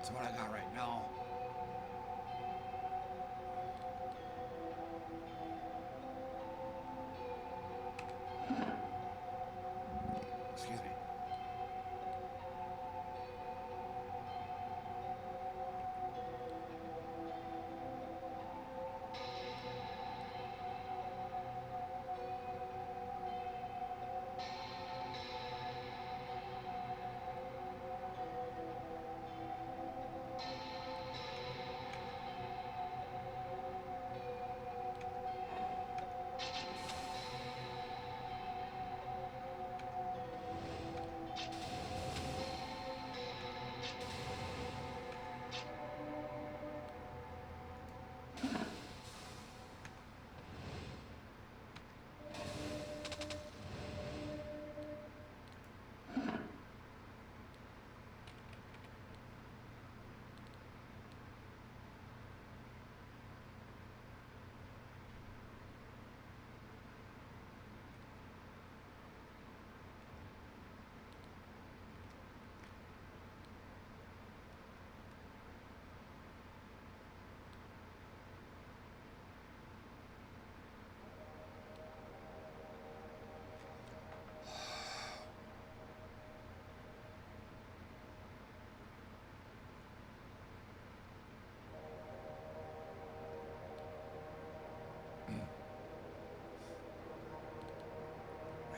That's what I got right now. Excuse me.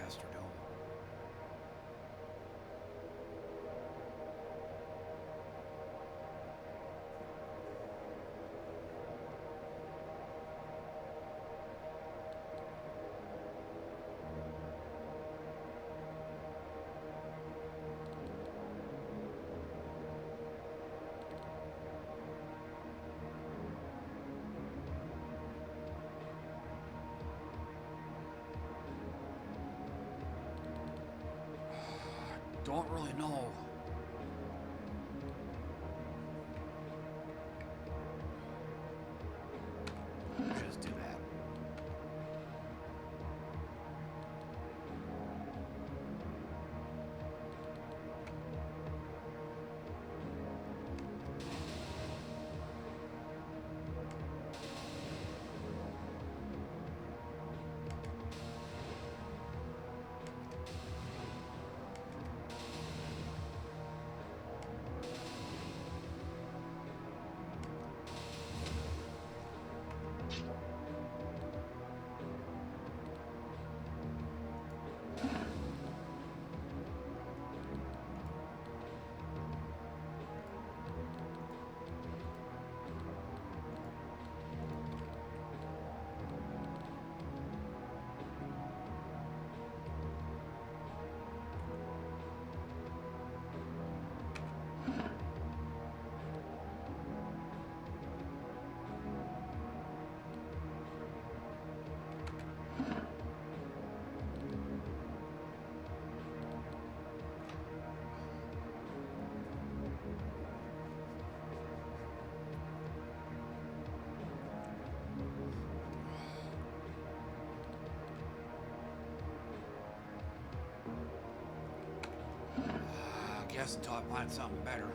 Astrodome. Don't really know. Just do that. I guess until I find something better.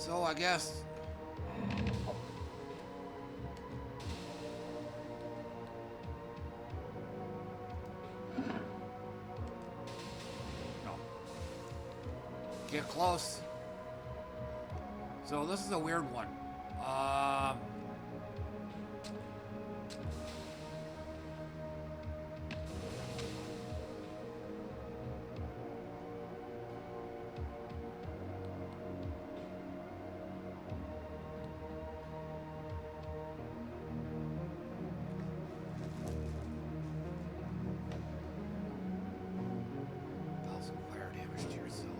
So I guess. No. Get close. So this is a weird one. Fire damage to yourself.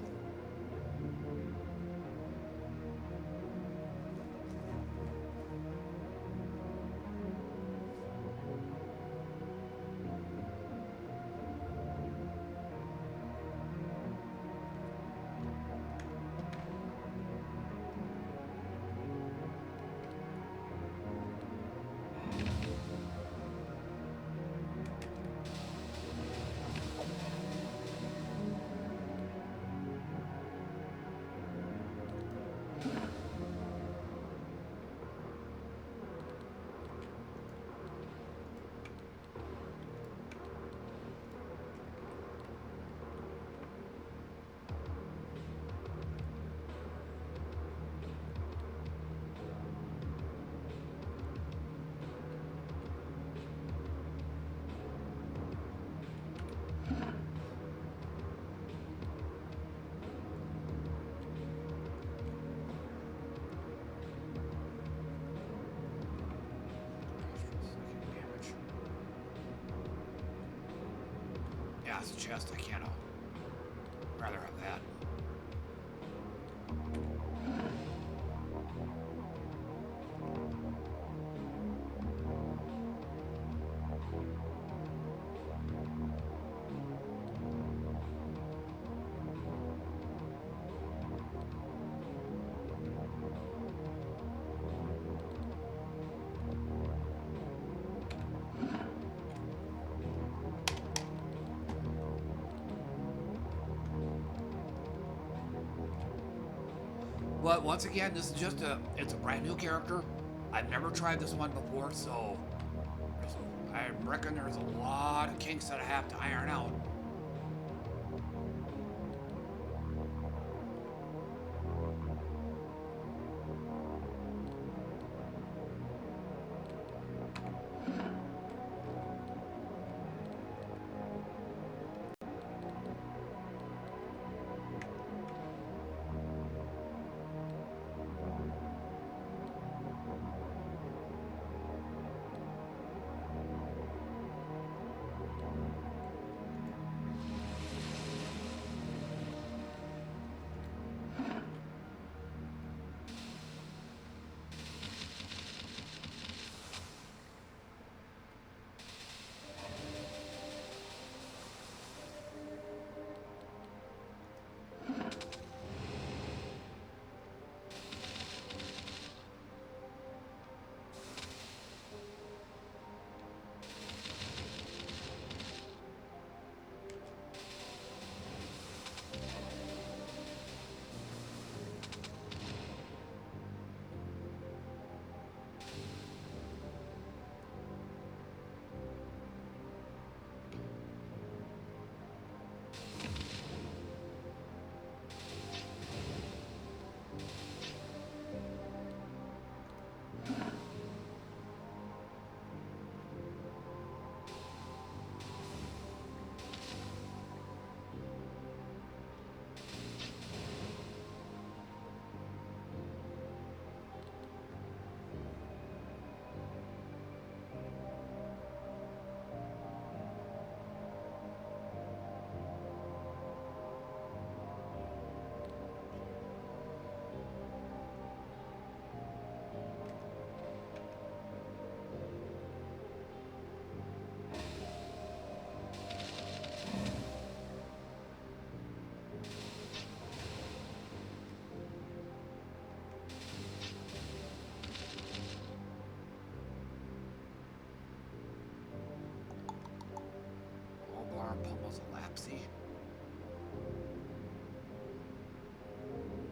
Yeah, it's a chest. I can't. Rather have that. But once again, this is just it's a brand new character. I've never tried this one before, so I reckon there's a lot of kinks that I have to iron out.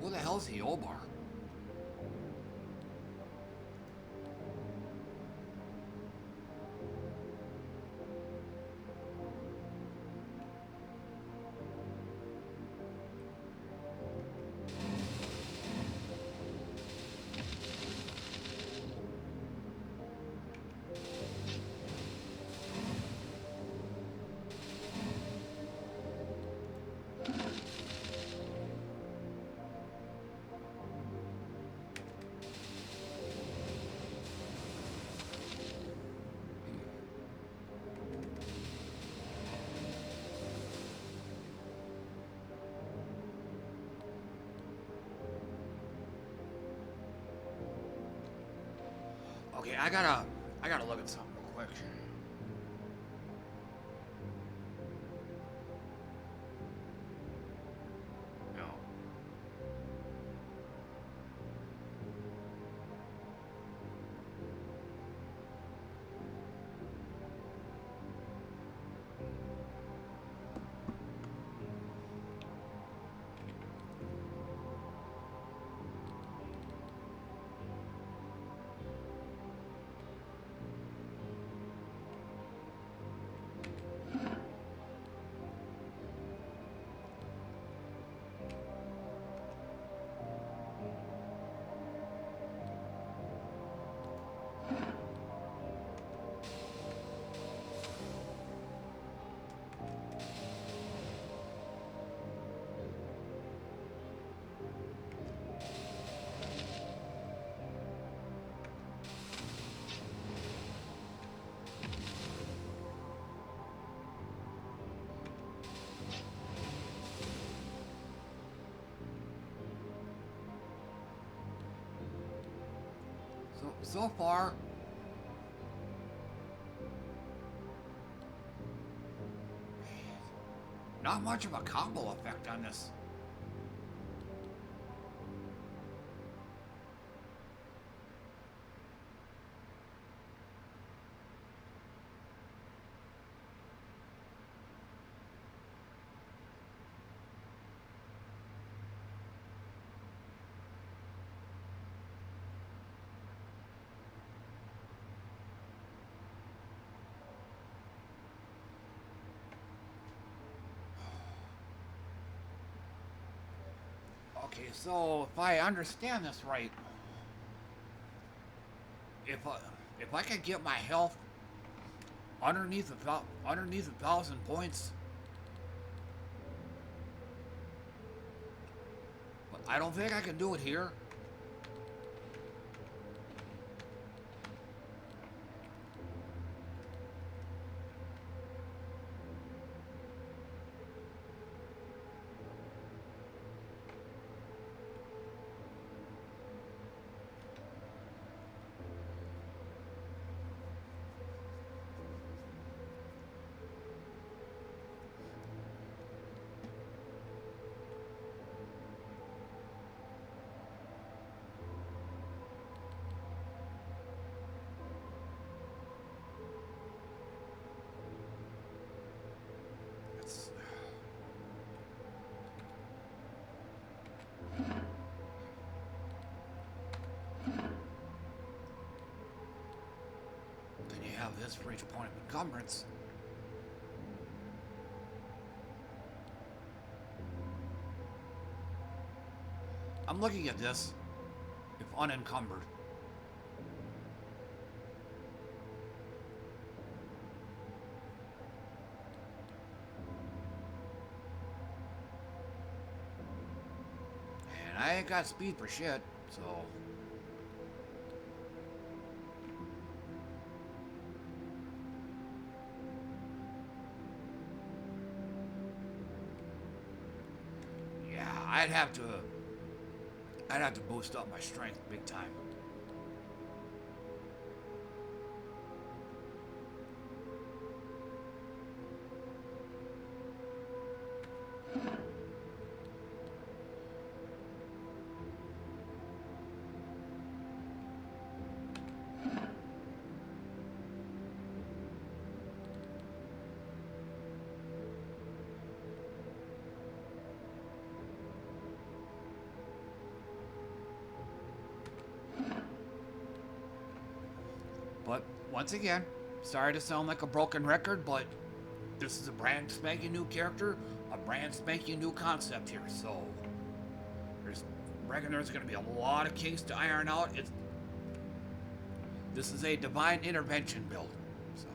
Who the hell's the Obar? I gotta look at something real quick. No. So far, not much of a combo effect on this. Okay, so if I understand this right, if I could get my health underneath underneath 1,000 points, but I don't think I can do it here. Then you have this for each point of encumbrance. I'm looking at this if unencumbered. And I ain't got speed for shit, so. Yeah, I'd have to boost up my strength big time. But once again, sorry to sound like a broken record, but this is a brand spanking new character, a brand spanking new concept here. So there's going to be a lot of kinks to iron out. This is a divine intervention build. So.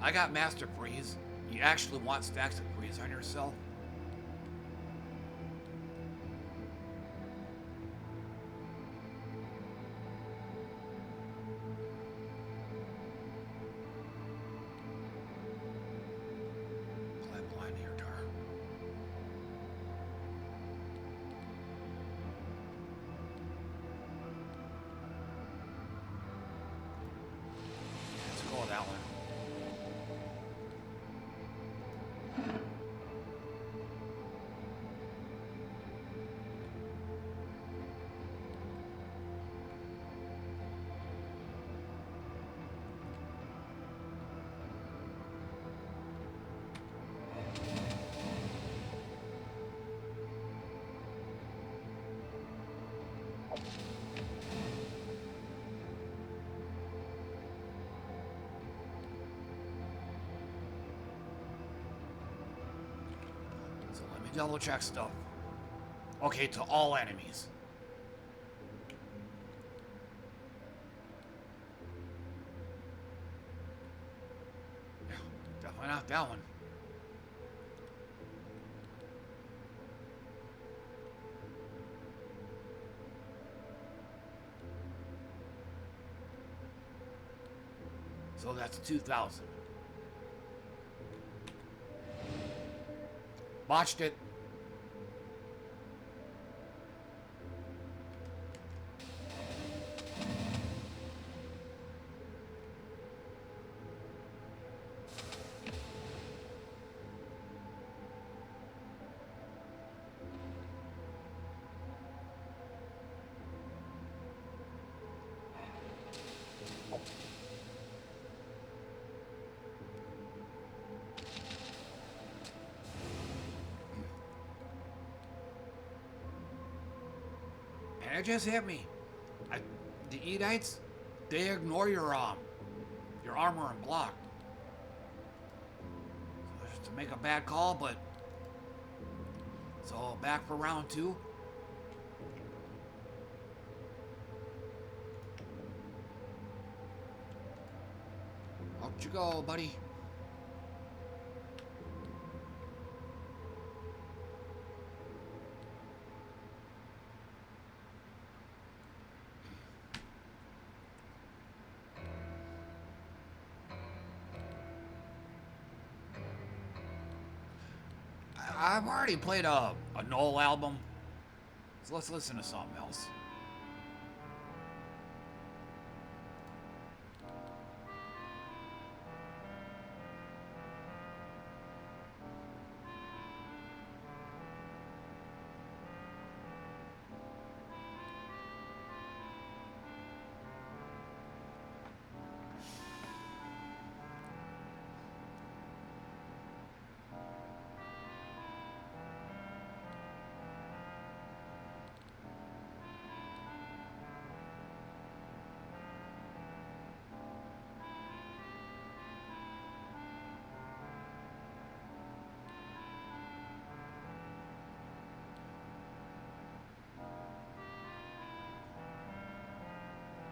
I got Master Freeze. You actually want stacks of freeze on yourself? Double check stuff. Okay, to all enemies. Yeah, definitely not that one. So that's 2,000. Botched it. It just hit me. The Edites, they ignore your armor and block. So just to make a bad call, but so back for round 2. Out you go, buddy. I've already played a Noel album, so let's listen to something else.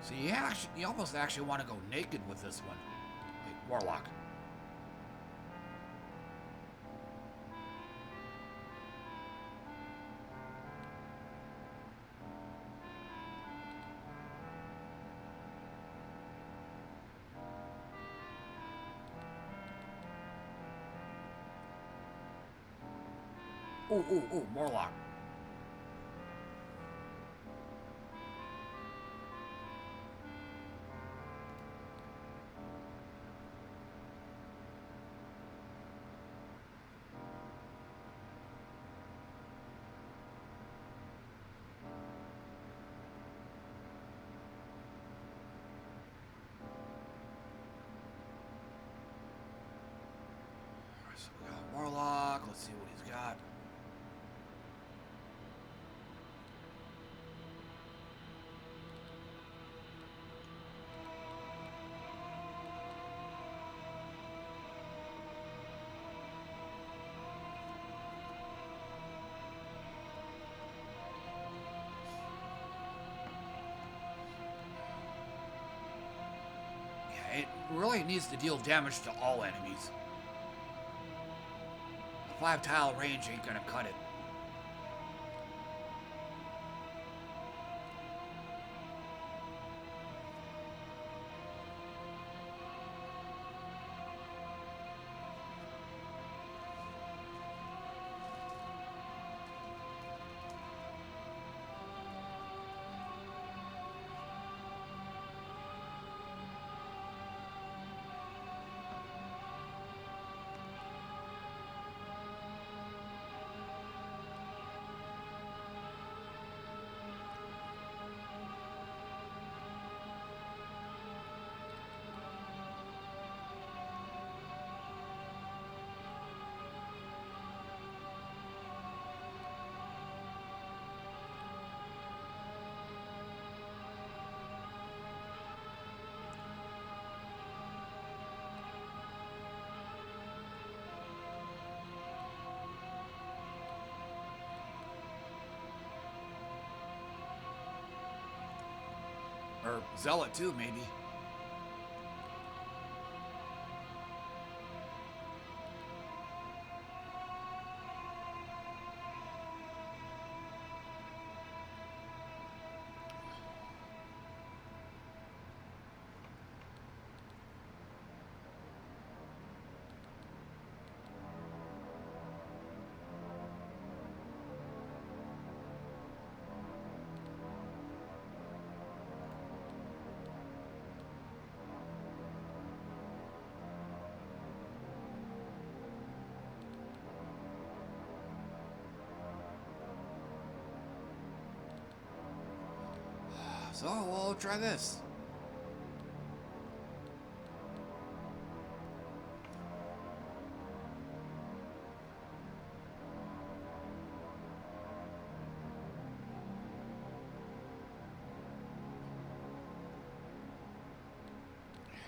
So you almost actually want to go naked with this one. Wait, Warlock. Ooh, Warlock. So we got Warlock. Let's see what he's got. really needs to deal damage to all enemies. The 5-tile range ain't gonna cut it. Or Zealot too, maybe. So we'll try this.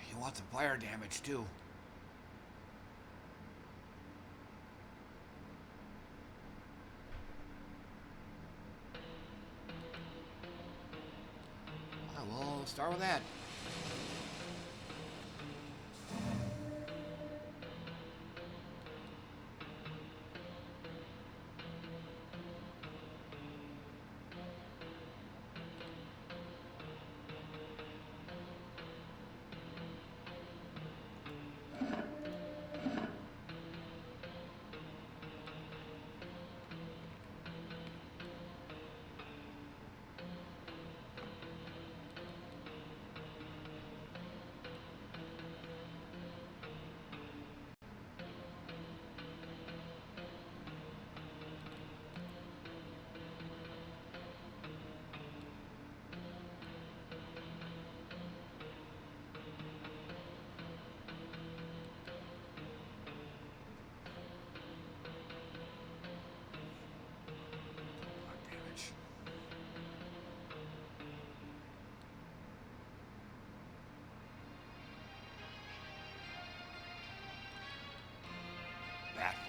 You want some fire damage too. We'll start with that.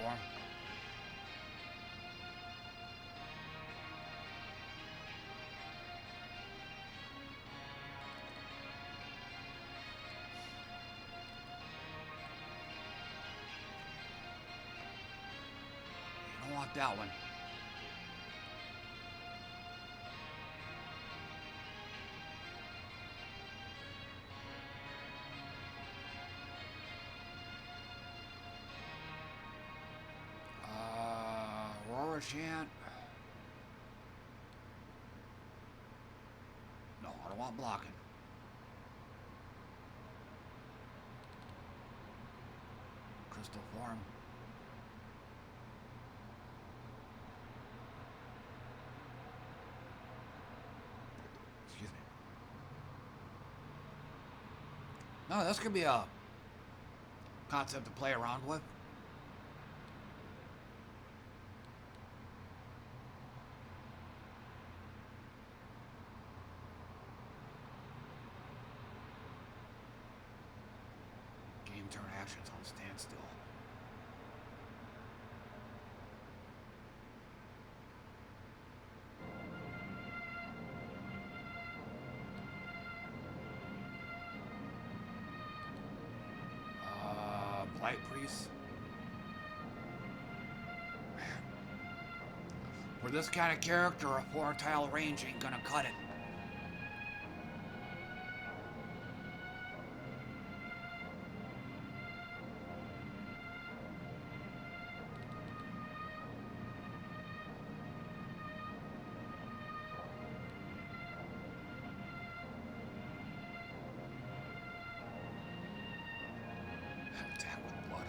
Form. You don't want that one. Chant. No, I don't want blocking. Crystal form. Excuse me. No, this could be a concept to play around with. Turn actions on standstill. Light Priest. For this kind of character, a 4-tile range ain't gonna cut it. Attack with blood.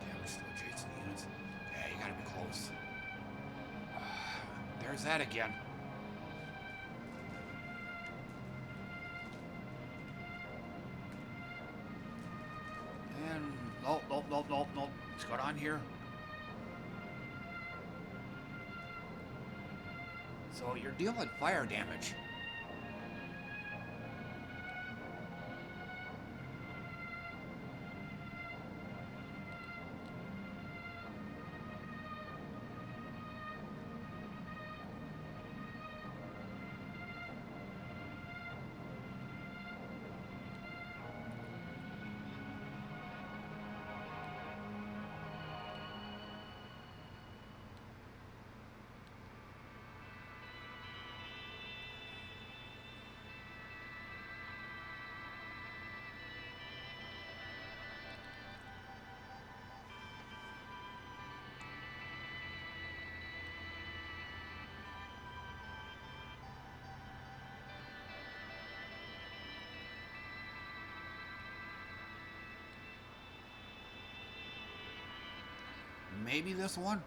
Damage to adjacent units. Yeah, you gotta be close. There's that again. And nope. Let's go down here. So you're dealing fire damage. Maybe this one?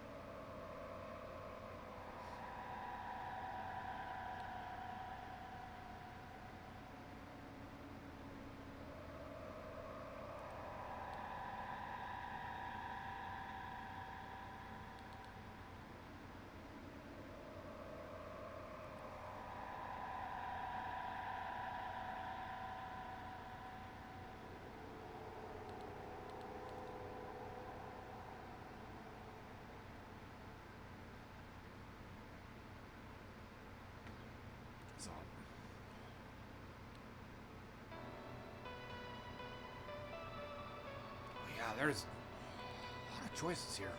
So. Oh yeah, there's a lot of choices here.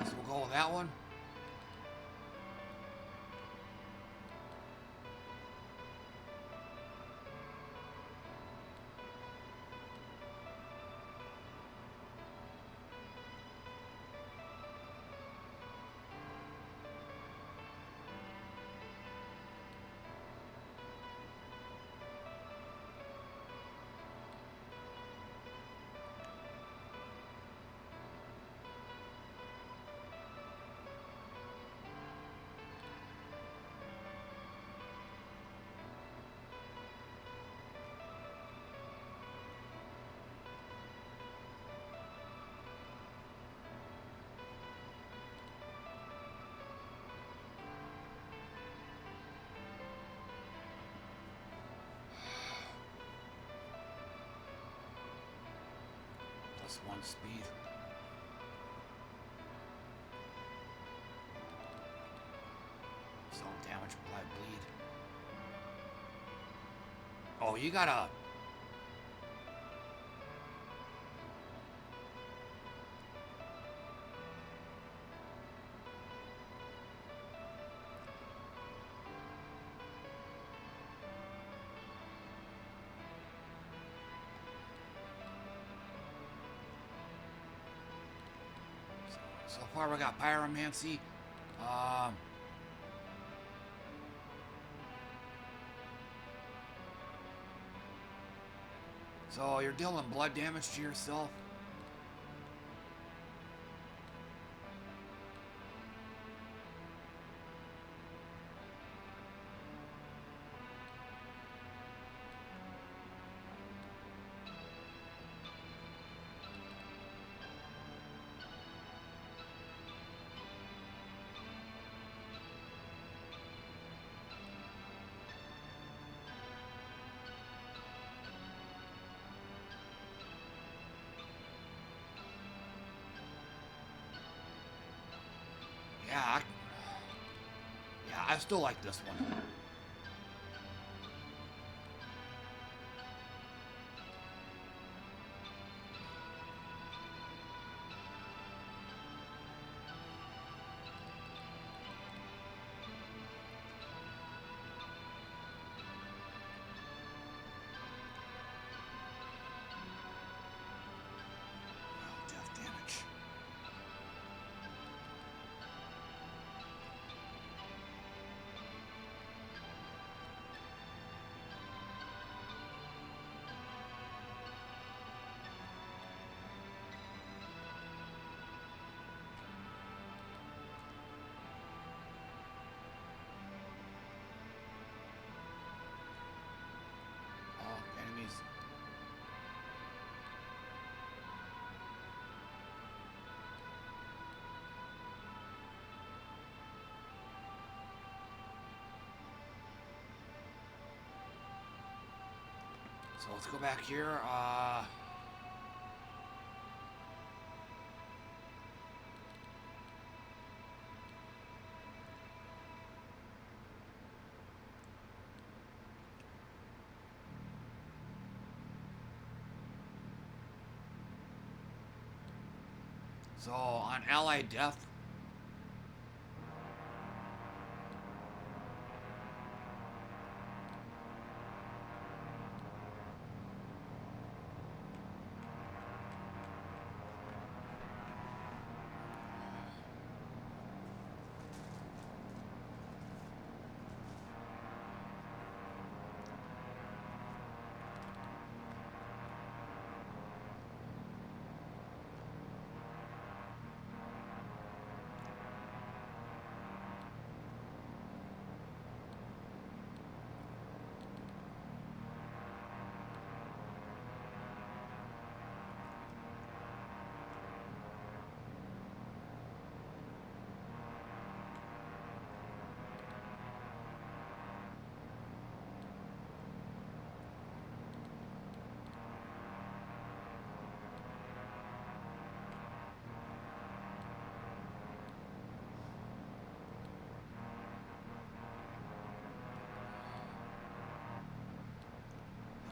So we'll go with that one. +1 speed. Zone damage, apply bleed. Oh, you gotta... So far we got Pyromancy. So you're dealing blood damage to yourself? Yeah, I still like this one. Well, death damage. Oh, enemies. So let's go back here. So on allied death.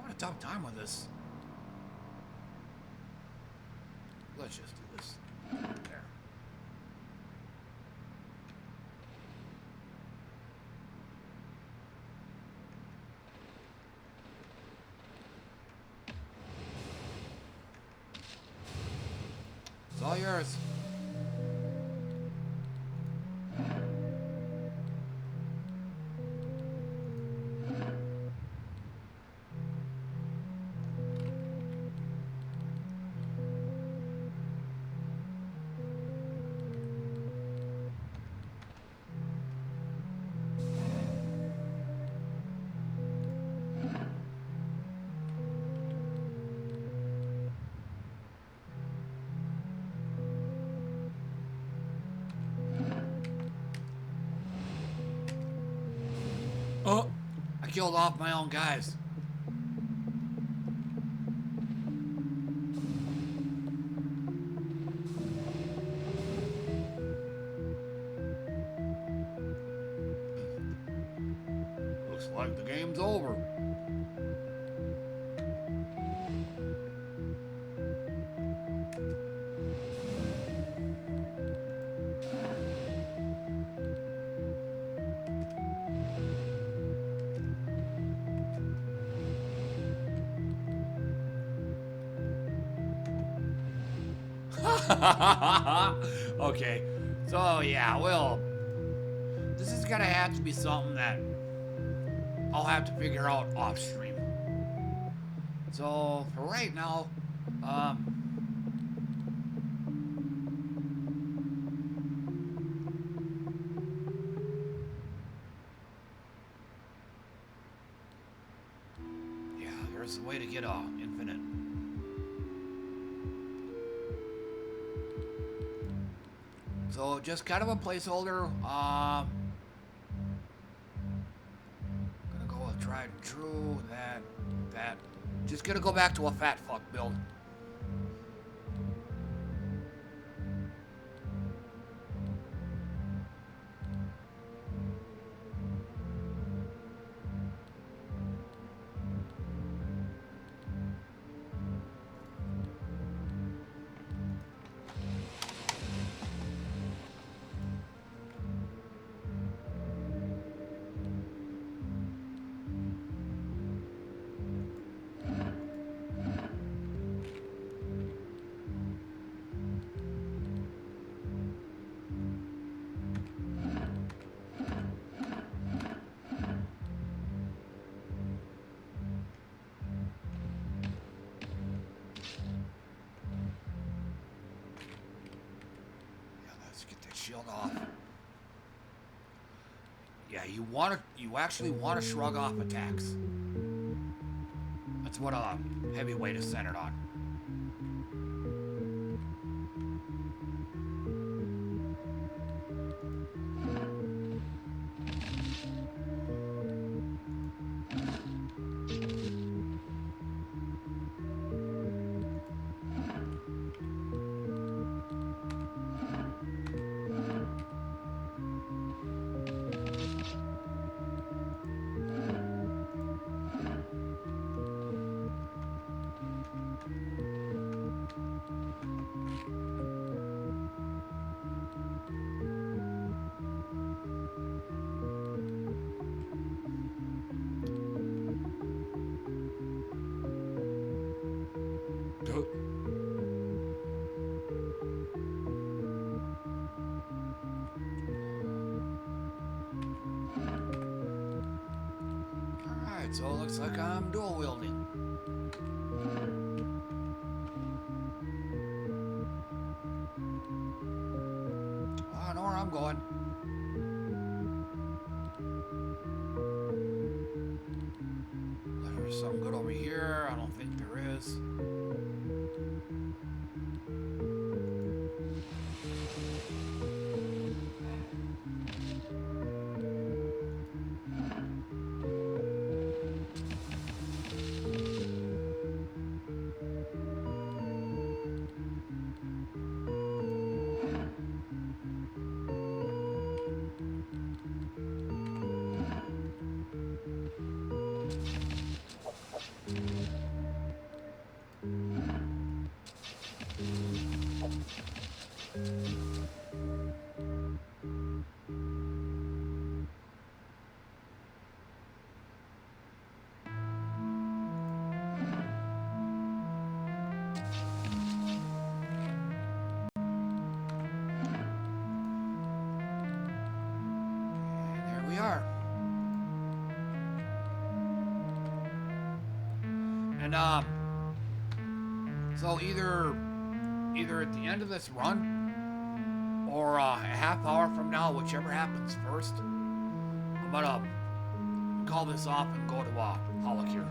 A tough time with this. Let's just do this. There. It's all yours. Oh, I killed off my own guys. Looks like the game's over. Okay, so yeah, well, this is gonna have to be something that I'll have to figure out off stream. So for right now, um, yeah, there's a way to get infinite. So just kind of a placeholder. Gonna go with tried and true. That. Just gonna go back to a fat fuck build. Shield off. Yeah, you actually want to shrug off attacks. That's what a heavyweight is centered on. Alright, so it looks like I'm dual wielding. I know where I'm going. There's something good over here. I don't think there is. We are. And so either at the end of this run or a half hour from now, whichever happens first, I'm gonna call this off and go to HoloCure.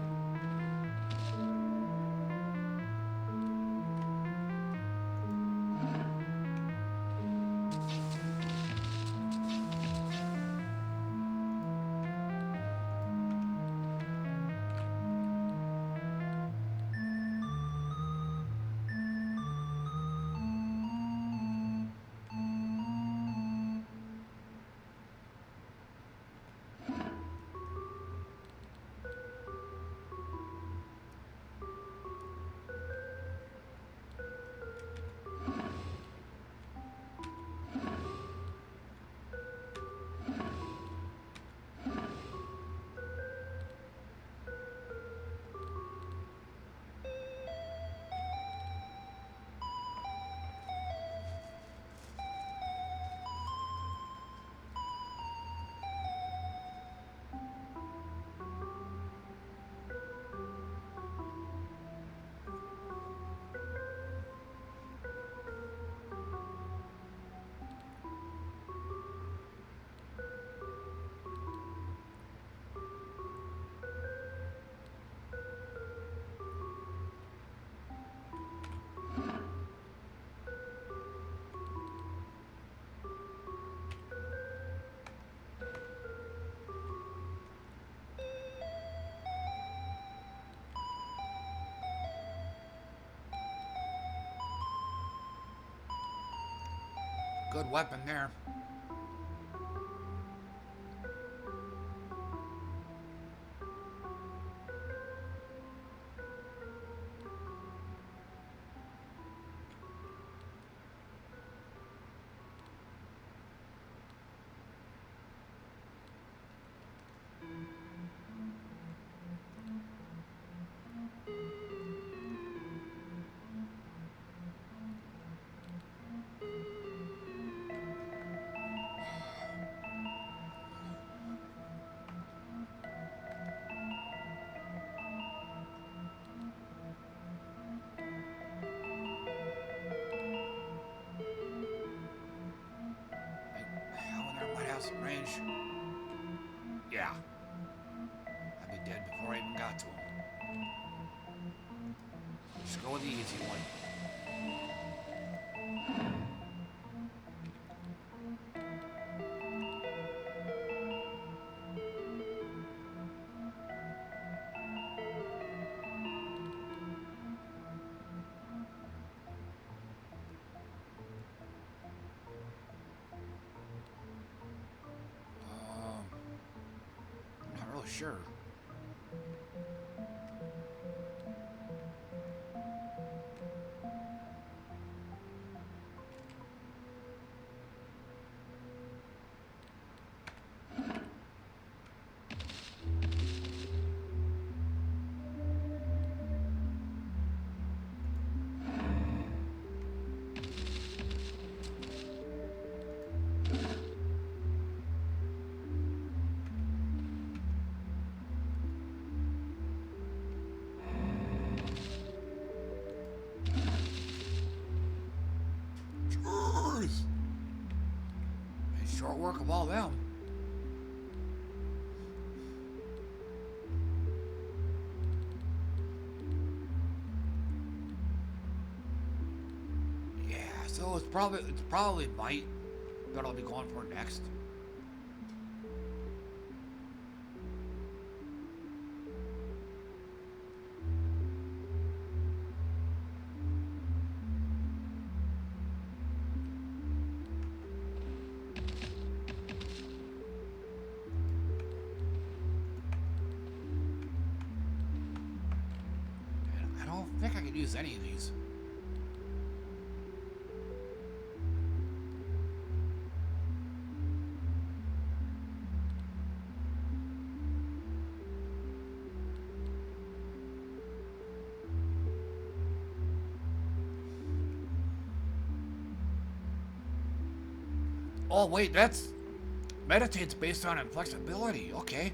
Good weapon there. Some range. Yeah. I'd be dead before I even got to him. Just go with the easy one. Not really sure. Short work of all them. Yeah, so it's probably might that I'll be going for next. I think I could use any of these. Oh wait, that's meditate's based on inflexibility. Okay.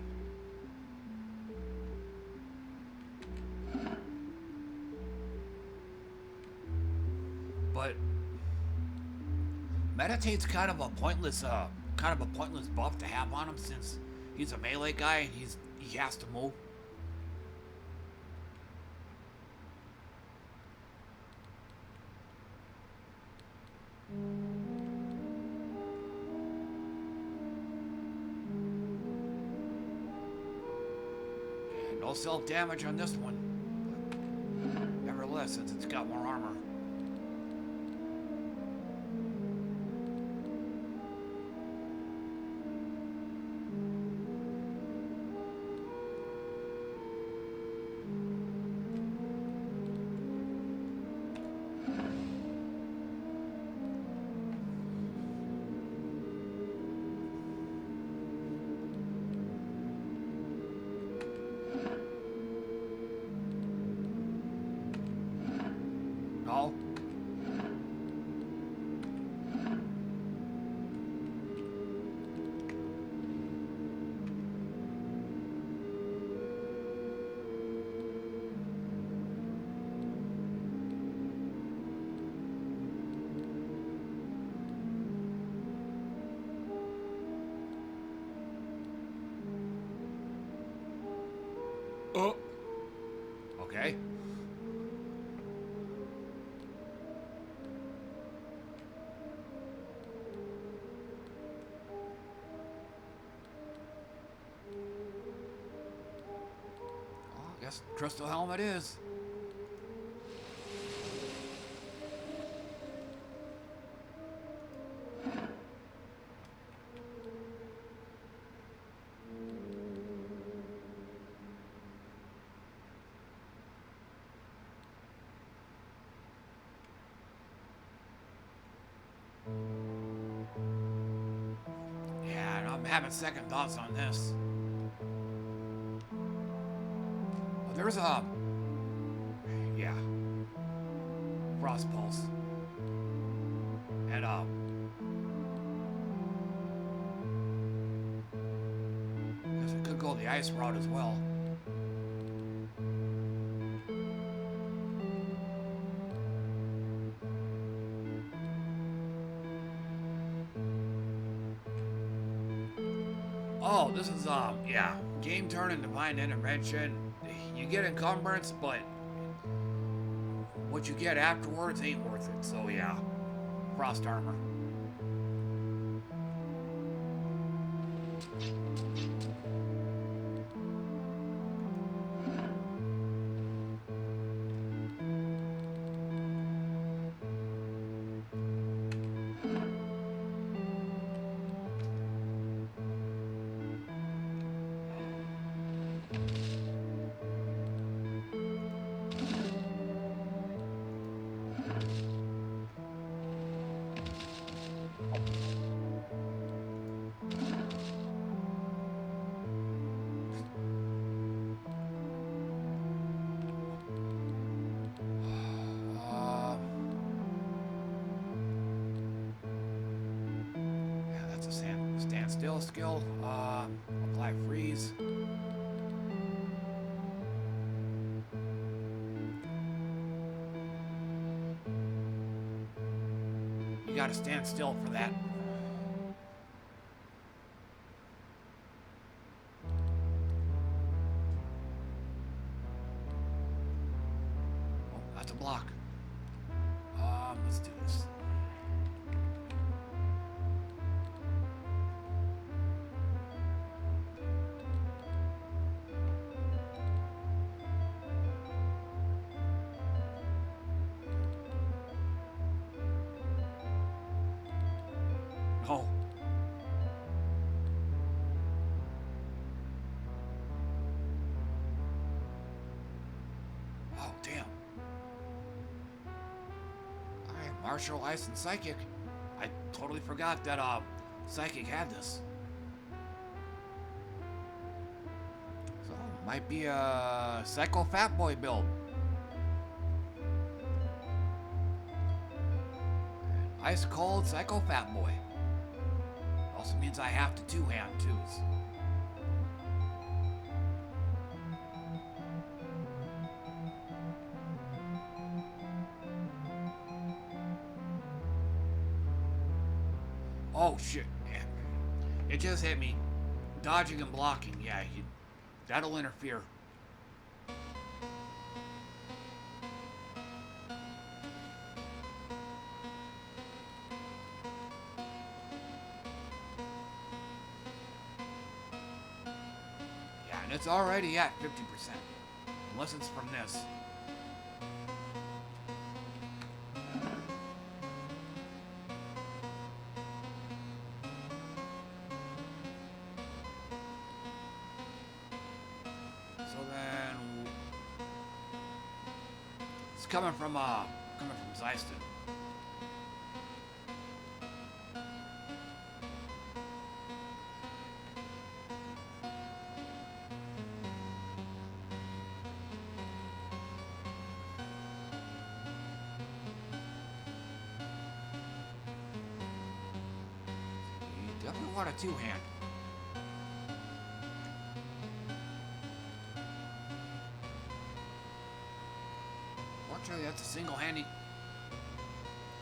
But meditate's kind of a pointless buff to have on him since he's a melee guy and he has to move. And no self-damage on this one. But nevertheless, since it's got more armor. No. Oh. Okay. I guess crystal helmet is. I'm having second thoughts on this. But there's a... Yeah. Frost Pulse. And, I guess I could go the ice route as well. Oh, this is, yeah. Game turn and divine intervention. You get encumbrance, but what you get afterwards ain't worth it. So, yeah. Frost armor. Still skill, apply freeze. You gotta stand still for that. Oh, that's a block. Let's do this. Oh. Oh, damn. Alright, Martial, Ice, and Psychic. I totally forgot that, Psychic had this. So, might be a Psycho Fat Boy build. Ice Cold Psycho Fat Boy. Also means I have to two-hand too. So. Oh shit! It just hit me. Dodging and blocking, yeah, that'll interfere. It's already at 50%, unless it's from this. So then, it's coming from Zeiston. A two-hand. Fortunately, that's a single-handing.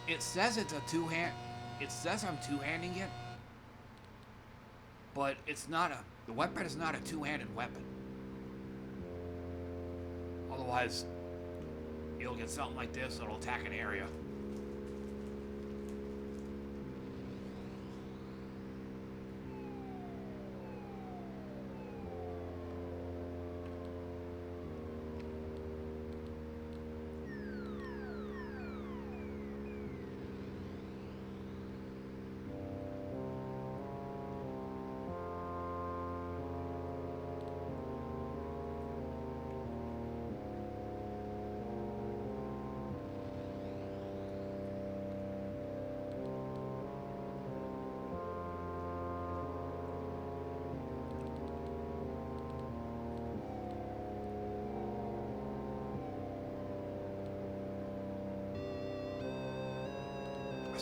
It says it's a two-hand. It says I'm two-handing it, but it's not a. The weapon is not a two-handed weapon. Otherwise, you'll get something like this that'll attack an area.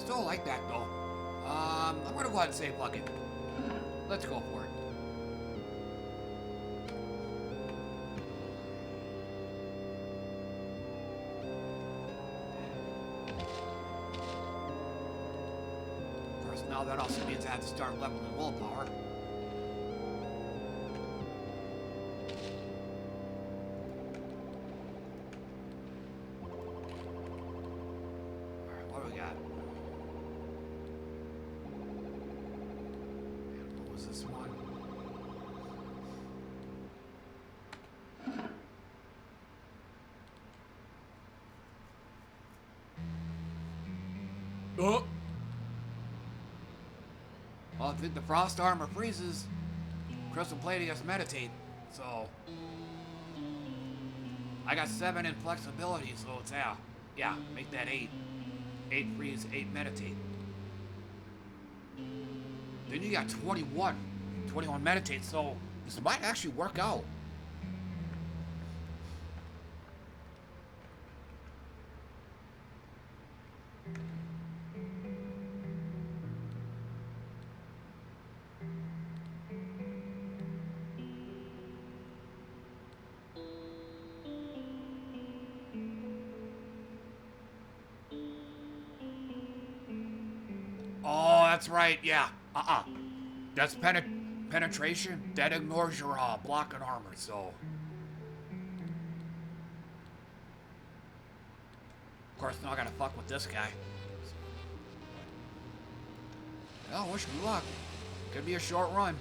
still like that though. I'm gonna go ahead and say fuck it. Let's go for it. Of course, now that also means I have to start leveling willpower. Alright, what do we got? What was this one? Oh! Well, if the frost armor freezes, crystal plating has meditate, so I got 7 in flexibility, so it's yeah, make that 8. 8 freeze, 8 meditate. Then you got 21. 21 meditate, so this might actually work out. Oh, that's right, yeah. That's penetration. That ignores your block and armor, so. Of course, now I gotta fuck with this guy. Well, wish me luck. Could be a short run.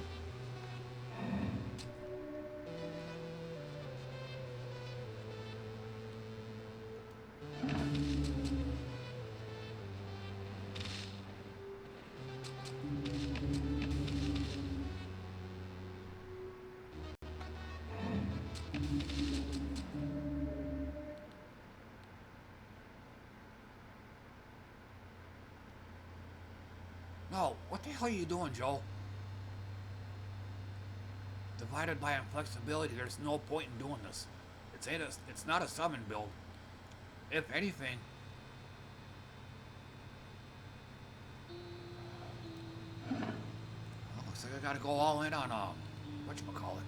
No, what the hell are you doing, Joe? Divided by inflexibility, there's no point in doing this. It's not a summon build. If anything. Well, looks like I gotta go all in on, whatchamacallit.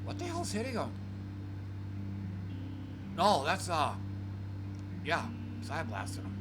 What the hell's hitting him? No, that's, yeah, side blasting him.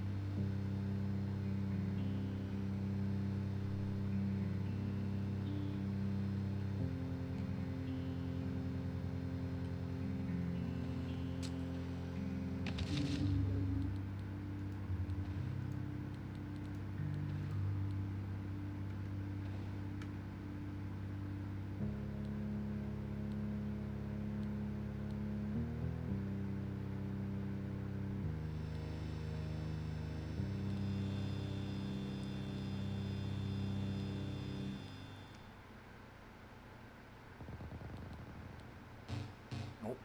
Nope.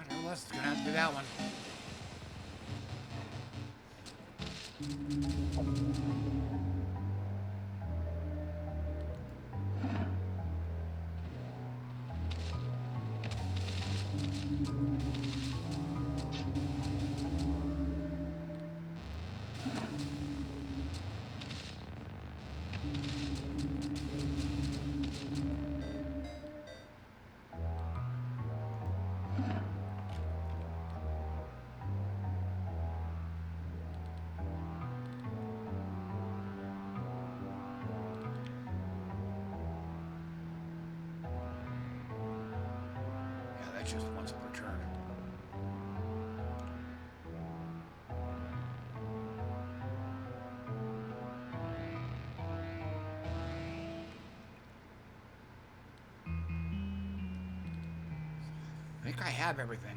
Nevertheless, it's gonna have to be that one. damage just once per turn. I think I have everything.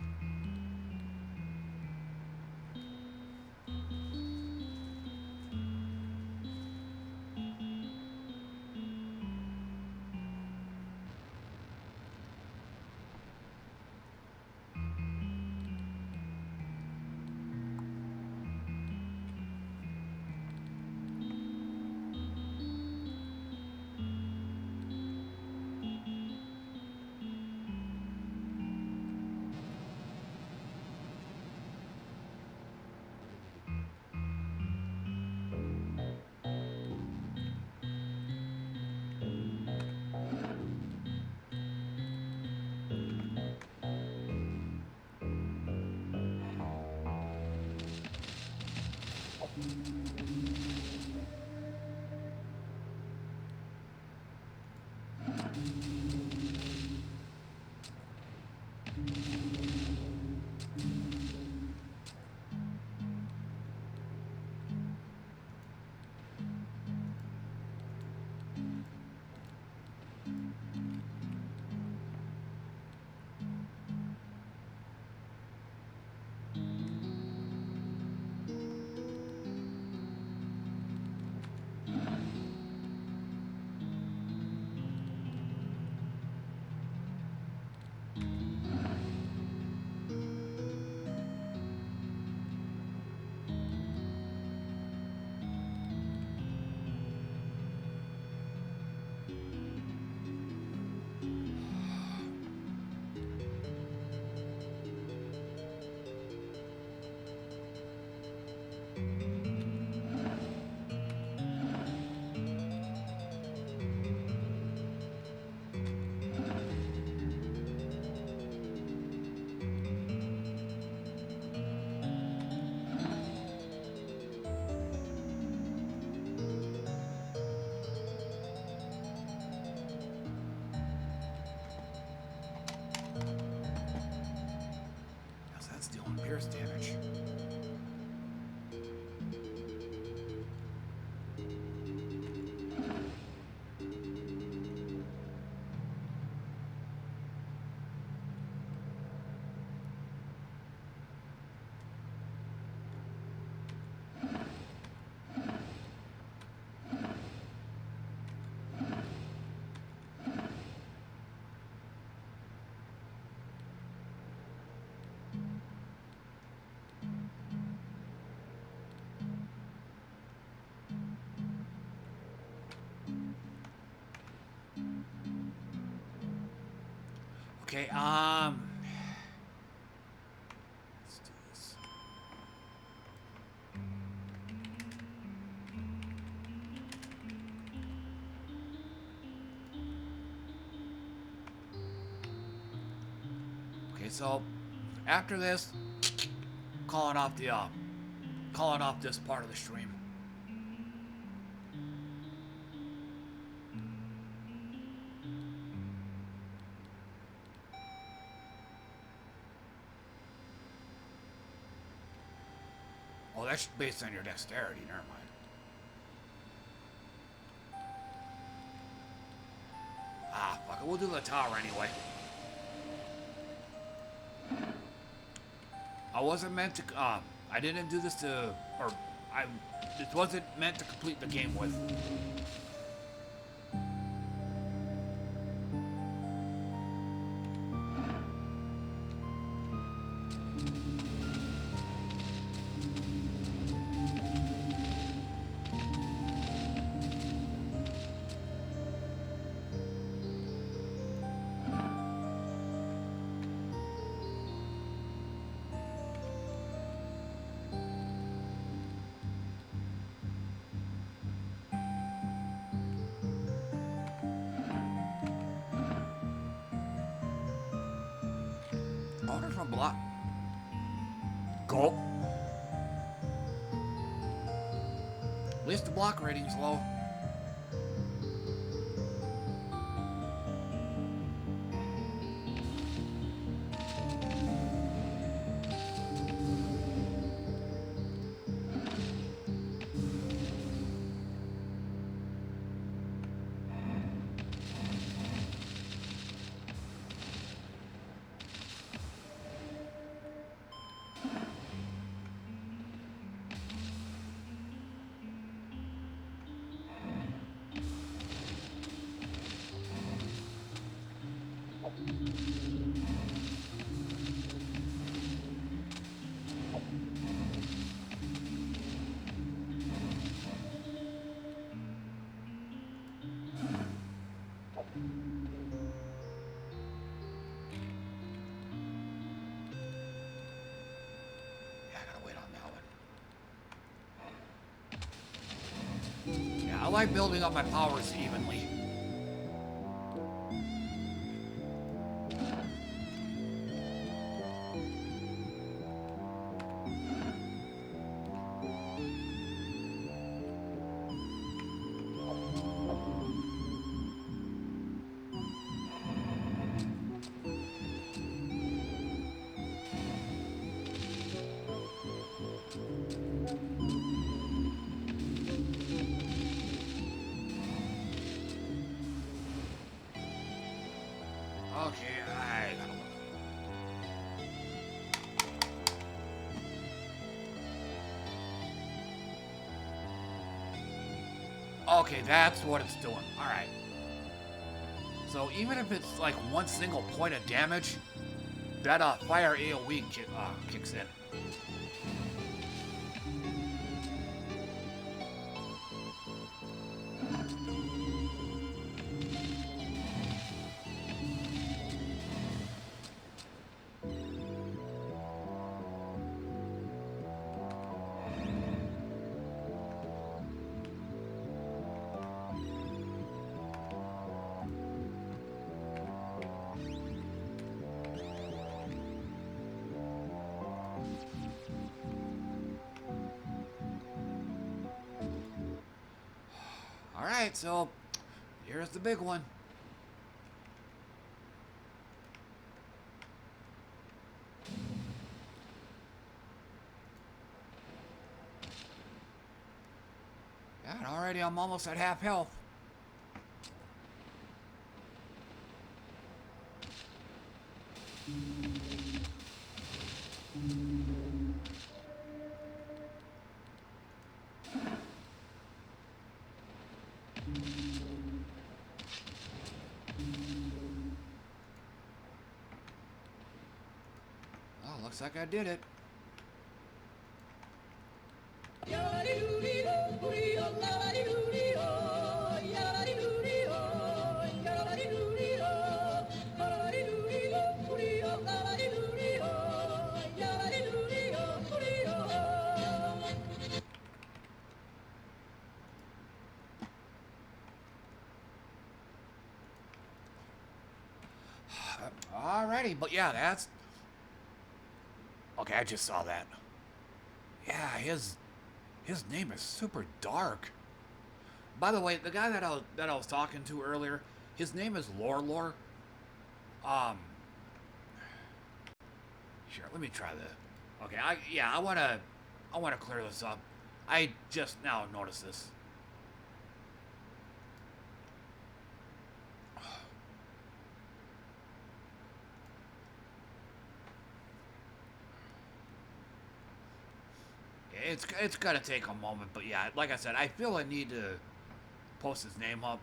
Pierce damage. Okay, let's do this. Okay, so after this, calling off this part of the stream. Oh, that's based on your dexterity. Never mind. Ah, fuck it. We'll do the tower anyway. I wasn't meant to. I didn't do this to, or this wasn't meant to complete the game with. Order from block. Go. At least the block rating's low. I like building up my powers evenly. Okay, I gotta look. Okay, that's what it's doing. Alright. So even if it's like one single point of damage, that fire AoE kicks in. Alright, so here's the big one. Yeah, and already I'm almost at half health. Oh, looks like I did it. Alrighty, but yeah, that's... Okay, I just saw that. Yeah, his name is super dark. By the way, the guy that I was talking to earlier, his name is LORLOR. Sure, let me try that. Okay, I wanna clear this up. I just now noticed this. It's gonna take a moment, but yeah, like I said, I feel I need to post his name up.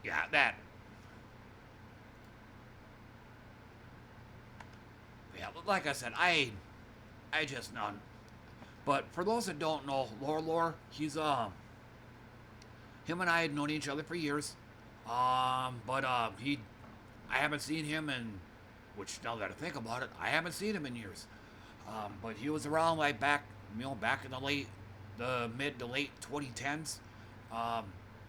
Yeah, that. Yeah, like I said, I just none. But for those that don't know, LORLOR, he's him and I had known each other for years. But I haven't seen him in, which now that I think about it, I haven't seen him in years. But he was around like back in the mid to late 2010s.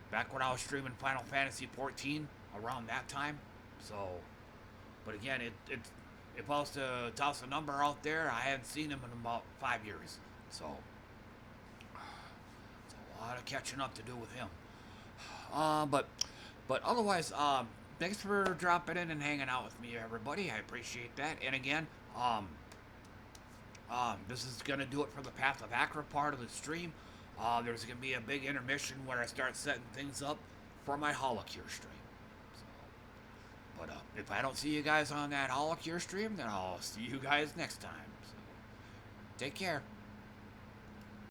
Back when I was streaming Final Fantasy 14, around that time. So, but again, if I was to toss a number out there, I hadn't seen him in about 5 years. So, it's a lot of catching up to do with him. But otherwise, thanks for dropping in and hanging out with me, everybody. I appreciate that. And again, this is gonna do it for the Path of Achra part of the stream. There's gonna be a big intermission where I start setting things up for my HoloCure stream. So, but if I don't see you guys on that HoloCure stream, then I'll see you guys next time. So, Take care.